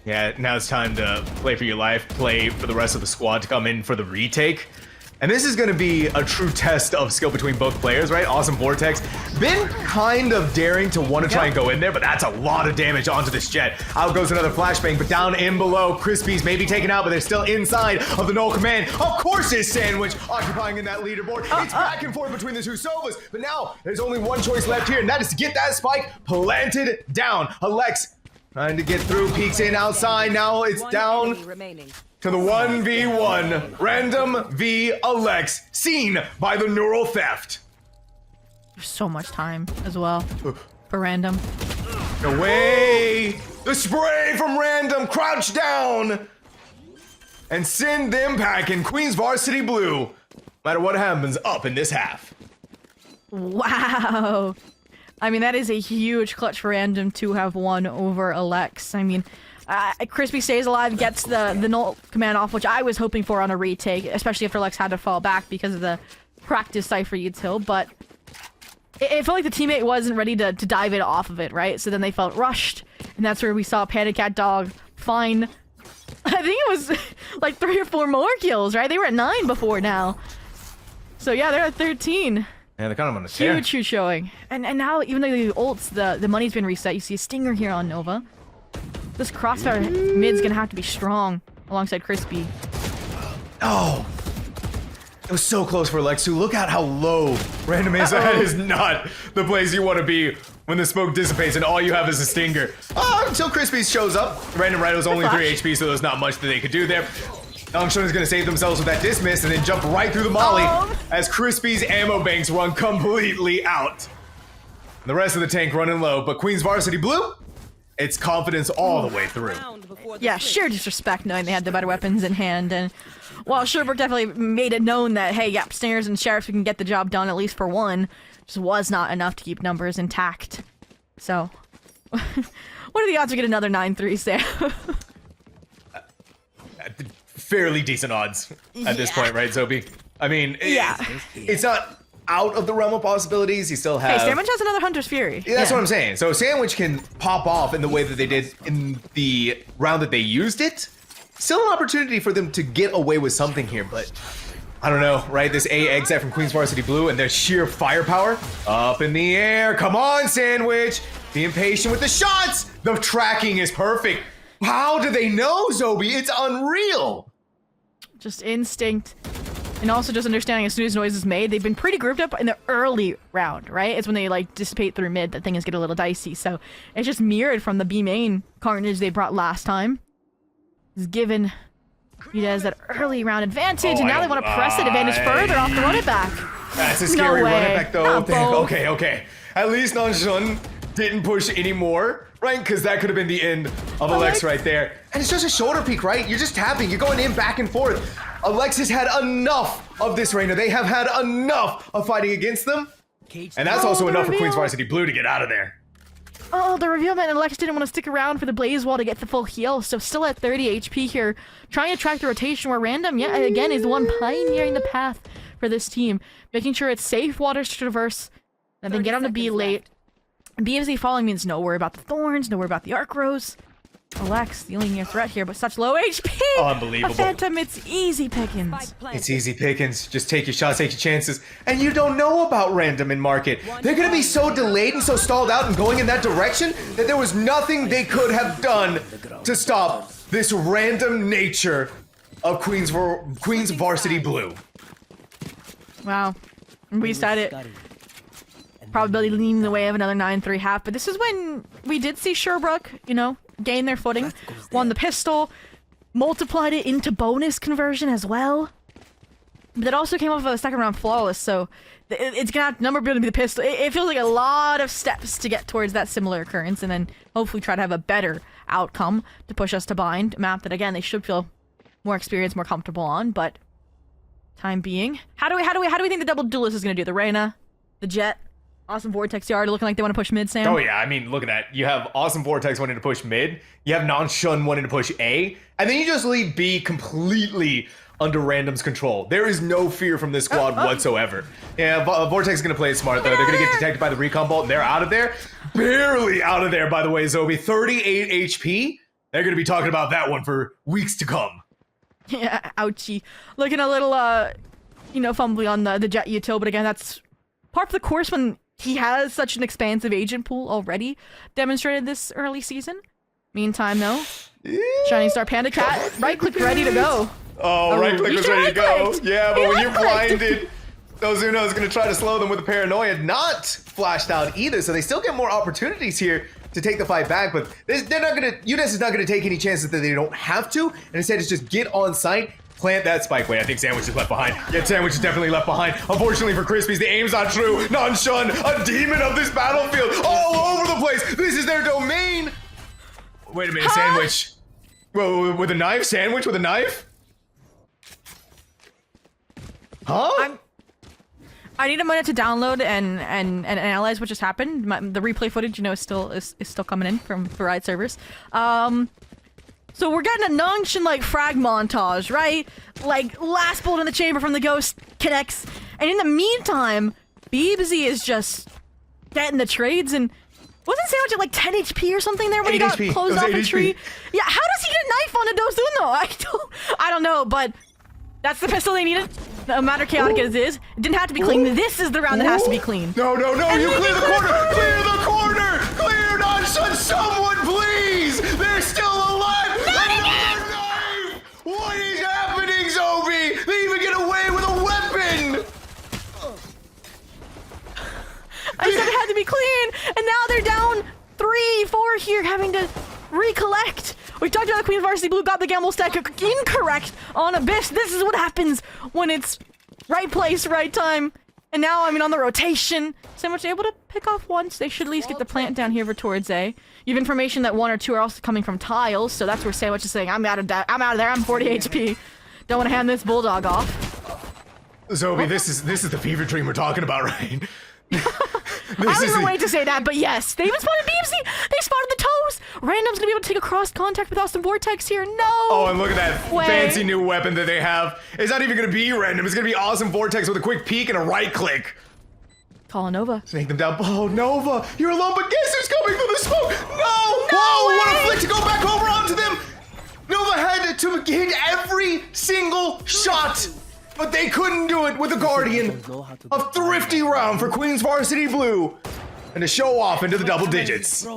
Yeah, now it's time to play for your life, play for the rest of the squad to come in for the retake. And this is going to be a true test of skill between both players, right? Awesome Vortex. Been kind of daring to want to try and go in there, but that's a lot of damage onto this jet. Out goes another flashbang, but down in below. Crispies may be taken out, but they're still inside of the null command. Of course it's Sandwich occupying in that leaderboard. It's back and forth between the 2 Sovas, but now there's only one choice left here, and that is to get that spike planted down. Alex trying to get through, peeks in outside. Now it's down to the 1v1. Random v Alex, seen by the neural theft. There's so much time as well for Random. Away! The spray from Random, crouch down! And send them packing. Queens Varsity Blue. No matter what happens, up in this half. Wow. I mean, that is a huge clutch for Random to have won over Alex. I mean, Crispy stays alive, gets the null command off, which I was hoping for on a retake, especially after Lex had to fall back because of the practice Cypher util, but it felt like the teammate wasn't ready to dive it off of it, right? So then they felt rushed, and that's where we saw Panda Cat Dog find, I think it was like 3 or 4 more kills, right? They were at 9 before now. So yeah, they're at 13. Yeah, they're kind of on the tear. Huge showing. And now, even though the ults, the money's been reset, you see a Stinger here on Nova. This crossfire mid's gonna have to be strong alongside Crispy. Oh! It was so close for Lexu. Look at how low Random is. That is not the place you want to be when the smoke dissipates and all you have is a Stinger. Until Crispy shows up. Random Right was only 3 HP, so there's not much that they could do there. Nongshun is going to save themselves with that dismiss and then jump right through the molly as Crispy's ammo banks run completely out. And the rest of the tank running low, but Queens Varsity Blue, it's confidence all the way through. Yeah, sheer disrespect knowing they had the better weapons in hand, and while Sherbrooke definitely made it known that, hey, yep, Stingers and Sheriffs, we can get the job done at least for one, just was not enough to keep numbers intact. So, what are the odds we get another 9-3 Sam? Fairly decent odds at this point, right, Zhobiii? I mean, it's not out of the realm of possibilities. You still have... Hey, Sandwich has another Hunter's Fury. Yeah, that's what I'm saying. So Sandwich can pop off in the way that they did in the round that they used it. Still an opportunity for them to get away with something here, but I don't know, right? This A exit from Queens Varsity Blue and their sheer firepower up in the air. Come on, Sandwich. Be impatient with the shots. The tracking is perfect. How do they know, Zhobiii? It's unreal. Just instinct. And also just understanding as soon as noise is made, they've been pretty grouped up in the early round, right? It's when they like dissipate through mid that things get a little dicey. So it's just mirrored from the B main carnage they brought last time. It's given UDES that early round advantage, and now they want to press that advantage further off the run it back. That's a scary run it back though. Not both. Okay. At least Nanshun didn't push anymore, right? Because that could have been the end of Alex right there. And it's just a shoulder peek, right? You're just tapping. You're going in back and forth. Alex has had enough of this Reina. They have had enough of fighting against them. And that's also enough for Queens Varsity Blue to get out of there. Oh, the reveal meant Alex didn't want to stick around for the Blaze Wall to get the full heal, so still at 30 HP here. Trying to track the rotation where Random, yet again, is the one pioneering the path for this team. Making sure it's safe waters to traverse, and then get on to B late. BFZ falling means no worry about the Thorns, no worry about the Arc Rose. Alex, the only near threat here, but such low HP! Unbelievable. A Phantom, it's easy pickings. It's easy pickings. Just take your shots, take your chances. And you don't know about Random in market. They're going to be so delayed and so stalled out and going in that direction that there was nothing they could have done to stop this random nature of Queens Varsity Blue. Wow. We said it. Probability leaning the way of another 9-3 half, but this is when we did see Sherbrooke, you know, gain their footing, won the pistol, multiplied it into bonus conversion as well. But it also came off of a second round flawless, so it's gonna number building to be the pistol. It feels like a lot of steps to get towards that similar occurrence, and then hopefully try to have a better outcome to push us to bind. A map that again they should feel more experienced, more comfortable on, but time being, how do we think the double duelist is gonna do? The Reyna, the Jet. Awesome Vortex Yard looking like they want to push mid, Sam. Oh yeah, I mean, look at that. You have Awesome Vortex wanting to push mid, you have Nanshun wanting to push A, and then you just leave B completely under Random's control. There is no fear from this squad whatsoever. Yeah, Vortex is going to play it smart though. They're going to get detected by the recon bolt, and they're out of there. Barely out of there, by the way, Zhobiii. 38 HP. They're going to be talking about that one for weeks to come. Yeah, ouchie. Looking a little, you know, fumbly on the Jet util, but again, that's part of the course when he has such an expansive agent pool already demonstrated this early season. Meantime, though, Shining Star Panda Cat, right click ready to go. Oh, right click was ready to go. Yeah, but when you're blinded, Ozuno is going to try to slow them with a paranoia. Not flashed out either, so they still get more opportunities here to take the fight back, but they're not going to, UDES is not going to take any chances that they don't have to, and instead it's just get on site, plant that spike. Wait, I think Sandwich is left behind. Yeah, Sandwich is definitely left behind. Unfortunately for Crispies, the aim's not true. Nanshun, a demon of this battlefield, all over the place. This is their domain. Wait a minute, Sandwich. Whoa, with a knife? Sandwich with a knife? Huh? I need a minute to download and analyze what just happened. The replay footage, you know, is still coming in from Riot servers. So we're getting a Nangshin like frag montage, right? Like last bullet in the chamber from the Ghost connects, and in the meantime, Beebsy is just getting the trades. And wasn't Sandwich at like 10 HP or something there when he got closed off a tree? Yeah, how does he get a knife on a Dosuno? I don't know, but that's the pistol they needed. No matter chaotic as it is, it didn't have to be clean. This is the round that has to be clean. No, you clear the corner! Clear the corner! Clear Nanshan! Someone please! They're still alive! Another knife! What is happening, Zhobiii? They even get away with a weapon! I said it had to be clean, and now they're down 3-4 here, having to recollect. We talked about the Queen Varsity Blue got the gamble stack incorrect on Abyss. This is what happens when it's right place, right time. And now, I mean, on the rotation, Sandwich able to pick off once. They should at least get the plant down here towards A. You have information that 1 or 2 are also coming from tiles, so that's where Sandwich is saying, I'm out of there, I'm 40 HP. Don't want to hand this Bulldog off. Zhobiii, this is the fever dream we're talking about, right? I was even waiting to say that, but yes. They even spotted BMC! They spotted the toes! Random's gonna be able to take a cross contact with Austin Vortex here. No! Oh, and look at that fancy new weapon that they have. It's not even gonna be Random. It's gonna be Awesome Vortex with a quick peek and a right click. Call Nova. Take them down. Oh, Nova! You're alone, but guess who's coming through the smoke? No! No Whoa! way! What a flick to go back over onto them! Nova had to not! But they couldn't do it with a Guardian. A thrifty round for Queen's Varsity Blue. And to show off into the double digits.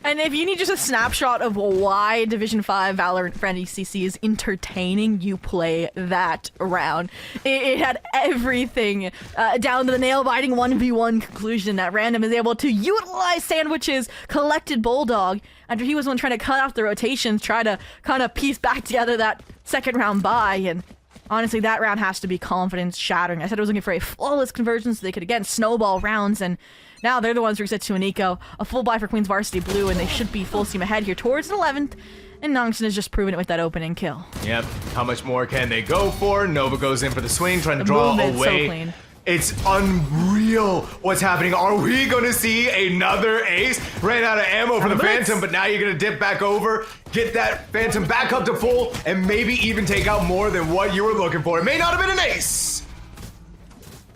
And if you need just a snapshot of why Division 5 Valorant for NECC is entertaining, you play that round. It had everything down to the nail-biting 1v1 conclusion that Random is able to utilize Sandwich's collected Bulldog after he was one trying to cut off the rotations, try to kind of piece back together that second round buy. And honestly, that round has to be confidence shattering. I said I was looking for a flawless conversion so they could, again, snowball rounds, and now they're the ones who reset to an eco. A full buy for Queen's Varsity Blue, and they should be full steam ahead here towards an 11th. And Nongson has just proven it with that opening kill. Yep. How much more can they go for? Nova goes in for the swing, trying to draw away. So clean. It's unreal what's happening. Are we going to see another ace? Ran out of ammo for the Phantom, but now you're going to dip back over, get that Phantom back up to full, and maybe even take out more than what you were looking for. It may not have been an ace,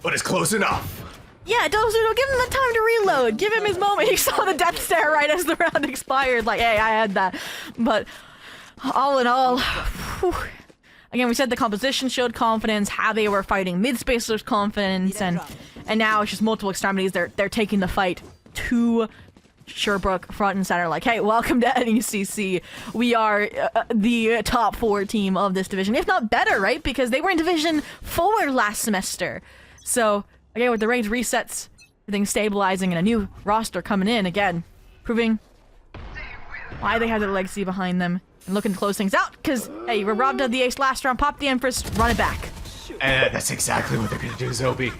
but it's close enough. Yeah, Dozuno, give him the time to reload. Give him his moment. He saw the death stare right as the round expired. Like, hey, I had that. But all in all, whew. Again, we said the composition showed confidence, how they were fighting mid-space there's confidence, and now it's just multiple extremities. They're taking the fight to Sherbrooke front and center. Like, hey, welcome to NECC. We are the top 4 team of this division, if not better, right? Because they were in Division 4 last semester. So again, with the ranked resets, everything stabilizing, and a new roster coming in, again, proving why they have their legacy behind them and looking to close things out. Because, hey, you were robbed of the ace last round, pop the Empress, run it back. And that's exactly what they're going to do, Zhobiii.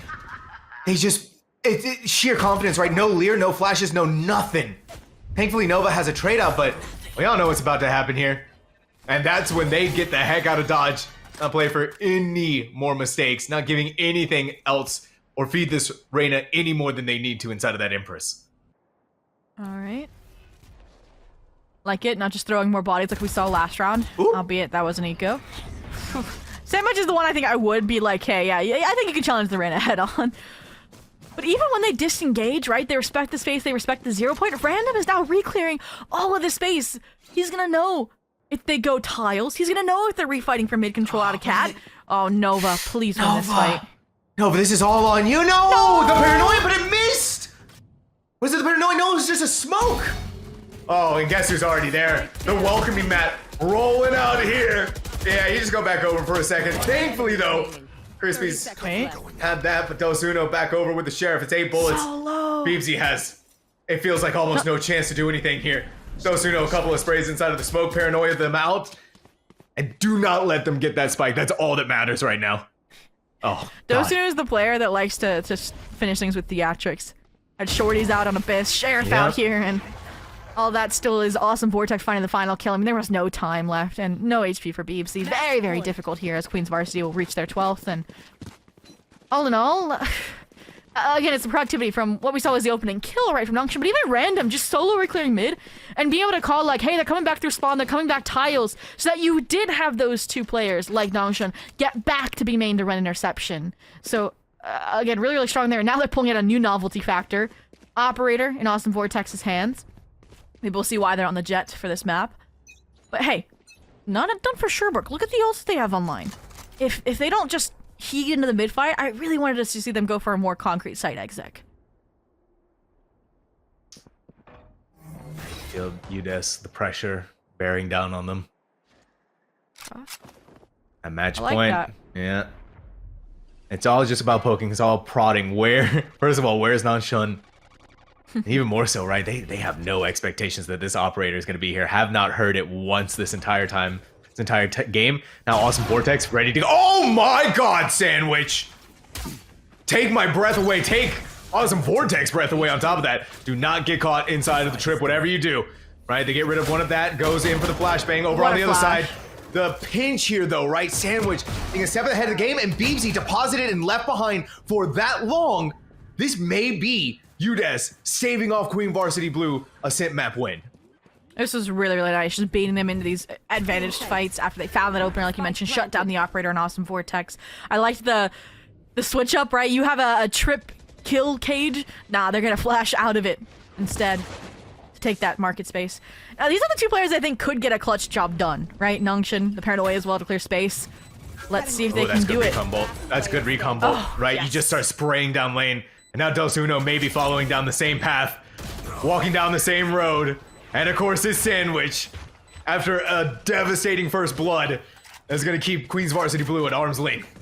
They just, it's sheer confidence, right? No Lear, no flashes, no nothing. Thankfully, Nova has a trade out, but we all know what's about to happen here. And that's when they get the heck out of dodge. Not play for any more mistakes, not giving anything else or feed this Reyna any more than they need to inside of that Empress. All right. Like it, not just throwing more bodies like we saw last round. Ooh. Albeit that was an eco. Sandwich is the one I think I would be like, hey, yeah, I think you can challenge the Reyna head on. But even when they disengage, right, they respect the space, they respect the 0 point. Random is now re-clearing all of the space. He's gonna know if they go tiles. He's gonna know if they're refighting for mid-control out of cat. Oh, Nova, please win this fight. Nova, this is all on you. No! The paranoia, but it missed! Was it the paranoia? No, it was just a smoke. Oh, and guess who's already there? The welcoming mat rolling out here. Yeah, you just go back over for a second. Thankfully, though, Crispy's had that, but Dozuno back over with the Sheriff. It's 8 bullets. So low. Beebsy has, it feels like almost no chance to do anything here. Dozuno, a couple of sprays inside of the smoke, paranoia them out. And do not let them get that spike. That's all that matters right now. Oh, Dozuno is the player that likes to finish things with theatrics. Had Shorty's out on Abyss, Sheriff out here, and all that still is awesome. Vortex finding the final kill. I mean, there was no time left and no HP for Beebsy. Very, very difficult here as Queen's Varsity will reach their 12th. And all in all, again, it's the productivity from what we saw was the opening kill right from Nongshim, but even Random just solo reclearing mid and being able to call like, hey, they're coming back through spawn, they're coming back tiles, so that you did have those 2 players like Nongshim get back to be main to run interception. So again, really, really strong there. Now they're pulling out a new novelty factor. Operator in Awesome Vortex's hands. Maybe we'll see why they're on the jet for this map. But hey, not done for Sherbrooke. Look at the ults they have online. If they don't just heat into the mid-fight, I really wanted to see them go for a more concrete site exec. Feel UDES, the pressure bearing down on them. At match point. That. Yeah. It's all just about poking. It's all prodding. Where, first of all, where's Nanshun? Even more so, right? They have no expectations that this operator is going to be here. Have not heard it once this entire time, this entire game. Now, Awesome Vortex ready to go. Oh my God, Sandwich! Take my breath away. Take Awesome Vortex breath away on top of that. Do not get caught inside of the trip, whatever you do. Right? They get rid of one of that. Goes in for the flashbang over on the other side. The pinch here, though, right? Sandwich being a step ahead of the game, and Beebsy deposited and left behind for that long. This may be UDES saving off Queen Varsity Blue a Sint map win. This was really, really nice. Just baiting them into these advantaged fights after they found that opener, like you mentioned, shut down the operator and Awesome Vortex. I liked the switch up, right? You have a trip kill cage. Nah, they're gonna flash out of it instead to take that market space. Now, these are the 2 players I think could get a clutch job done, right? Nongshim, the paranoia as well to clear space. Let's see if they that's can do good it. recon bolt. That's good recon bolt, Oh, right? yes. You just start spraying down lane, and now Dos Uno may be following down the same path, walking down the same road, and of course his sandwich, after a devastating first blood, is gonna keep Queen's Varsity Blue at arm's length.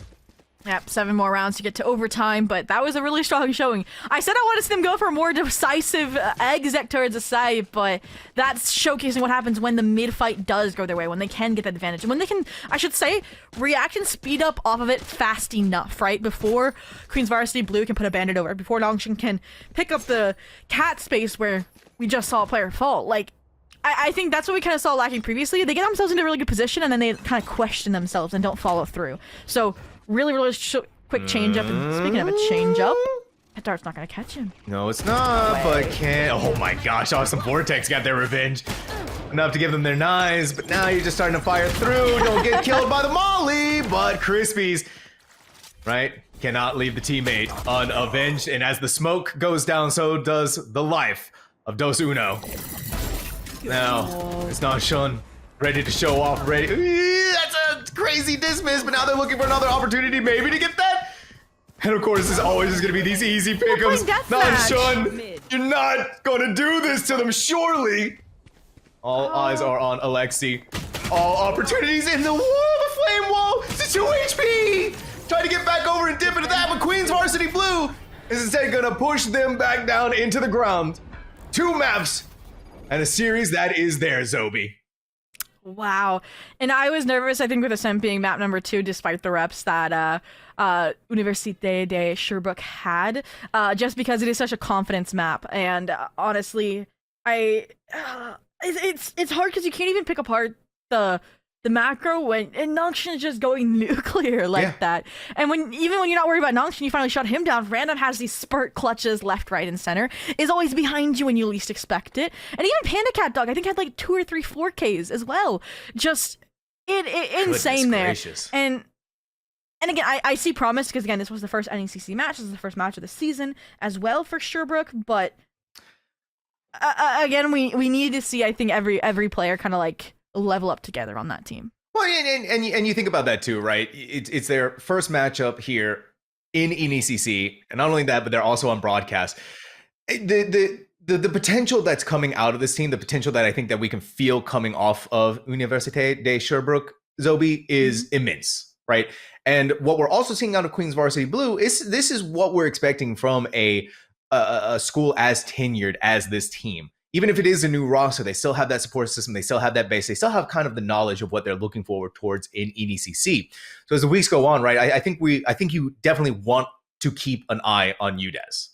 Yep, 7 more rounds to get to overtime, but that was a really strong showing. I said I wanted to see them go for a more decisive exit towards the side, but that's showcasing what happens when the mid-fight does go their way, when they can get that advantage. And when they can, I should say, react and speed up off of it fast enough, right? Before Queen's Varsity Blue can put a bandit over it, before Nongshin can pick up the cat space where we just saw a player fall. Like, I think that's what we kind of saw lacking previously. They get themselves into a really good position, and then they kind of question themselves and don't follow through. So, really quick change up. And speaking of a change up, that dart's not gonna catch him. No, it's not, but can. Oh my gosh, Awesome Vortex got their revenge. Enough to give them their knives, but now you're just starting to fire through. Don't get killed by the molly, but Crispies, right, cannot leave the teammate unavenged. And as the smoke goes down, so does the life of Dos Uno. Now, it's not Shun. Ready to show off, ready. That's a crazy dismiss, but now they're looking for another opportunity maybe to get that. And of course, it's always just gonna be these easy pickups. Not Shun. You're not gonna do this to them, surely. All eyes are on Alexi. All opportunities in the wall, the flame wall. It's 2 HP. Try to get back over and dip into that, but Queen's Varsity Blue is instead gonna push them back down into the ground. 2 maps and a series that is there, Zhobiii. Wow. And I was nervous, I think, with Ascent being map number 2, despite the reps that Université de Sherbrooke had, just because it is such a confidence map. And honestly, it's hard because you can't even pick apart the macro when Nongshin is just going nuclear like that. And even when you're not worried about Nongshin, you finally shut him down. Random has these spurt clutches left, right, and center. Is always behind you when you least expect it. And even Panda Cat Dog, I think, had like 2 or 3 4Ks as well. Just insane there. Gracious. And again, I see promise because again, this was the first NECC match. This is the first match of the season as well for Sherbrooke. But again, we need to see, I think, every player kind of like level up together on that team. Well, and you think about that too, right? It's their first matchup here in NECC, and not only that, but they're also on broadcast. The potential that's coming out of this team, the potential that I think that we can feel coming off of Université de Sherbrooke, Zhobiii, is immense, right? And what we're also seeing out of Queen's Varsity Blue is this is what we're expecting from a school as tenured as this team. Even if it is a new roster, they still have that support system. They still have that base. They still have kind of the knowledge of what they're looking forward towards in NECC. So as the weeks go on, right, I think you definitely want to keep an eye on UDES.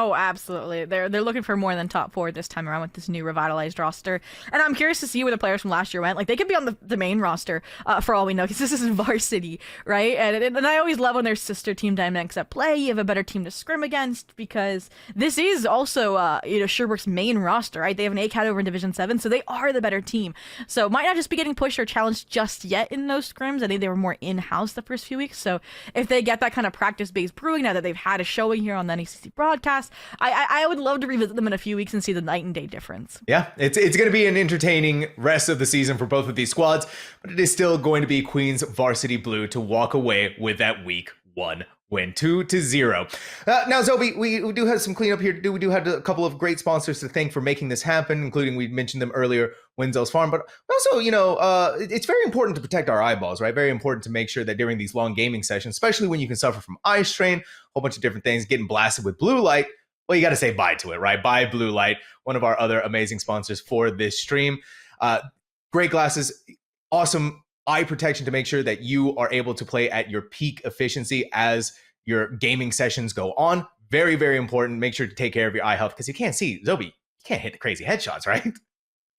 Oh, absolutely. They're looking for more than top 4 this time around with this new revitalized roster. And I'm curious to see where the players from last year went. Like, they could be on the main roster for all we know, because this is Varsity, right? And I always love when there's sister team dynamics at play. You have a better team to scrim against, because this is also, Sherbrooke's main roster, right? They have an ACAT over in Division 7, so they are the better team. So might not just be getting pushed or challenged just yet in those scrims. I think they were more in-house the first few weeks. So if they get that kind of practice-based brewing now that they've had a showing here on the NECC broadcast, I would love to revisit them in a few weeks and see the night and day difference. Yeah, it's going to be an entertaining rest of the season for both of these squads, but it is still going to be Queen's Varsity Blue to walk away with that week 1 win, 2-0. Now, Zhobiii, we do have some cleanup here to do. We do have a couple of great sponsors to thank for making this happen, including, we mentioned them earlier, Winzel's Farm, but also, it's very important to protect our eyeballs, right? Very important to make sure that during these long gaming sessions, especially when you can suffer from eye strain, a whole bunch of different things, getting blasted with blue light, well, you got to say bye to it, right? Bye Blue Light, one of our other amazing sponsors for this stream. Great glasses, awesome eye protection to make sure that you are able to play at your peak efficiency as your gaming sessions go on. Very, very important. Make sure to take care of your eye health, because you can't see, Zhobiii, you can't hit the crazy headshots, right?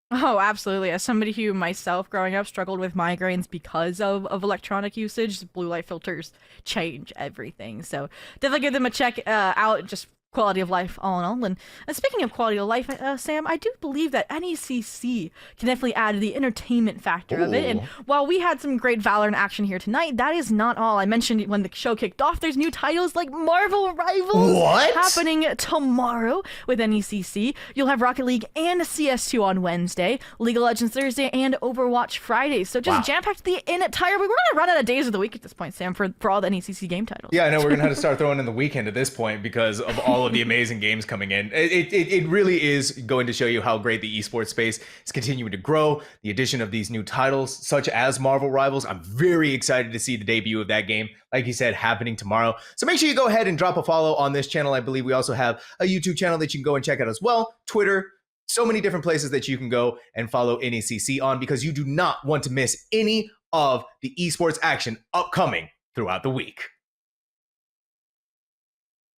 Oh, absolutely. As somebody who myself growing up struggled with migraines because of electronic usage, blue light filters change everything. So definitely give them a check out. Just quality of life all in all. And speaking of quality of life, Sam, I do believe that NECC can definitely add to the entertainment factor of it. And while we had some great Valorant action here tonight, that is not all. I mentioned when the show kicked off, there's new titles like Marvel Rivals happening tomorrow with NECC. You'll have Rocket League and CS2 on Wednesday, League of Legends Thursday, and Overwatch Friday. So just jam-packed the entire week. We're going to run out of days of the week at this point, Sam, for all the NECC game titles. Yeah, I know we're going to have to start throwing in the weekend at this point because of all of the amazing games coming in. It really is going to show you how great the esports space is continuing to grow. The addition of these new titles, such as Marvel Rivals, I'm very excited to see the debut of that game, like you said, happening tomorrow. So make sure you go ahead and drop a follow on this channel. I believe we also have a YouTube channel that you can go and check out as well, Twitter, so many different places that you can go and follow NECC on, because you do not want to miss any of the esports action upcoming throughout the week.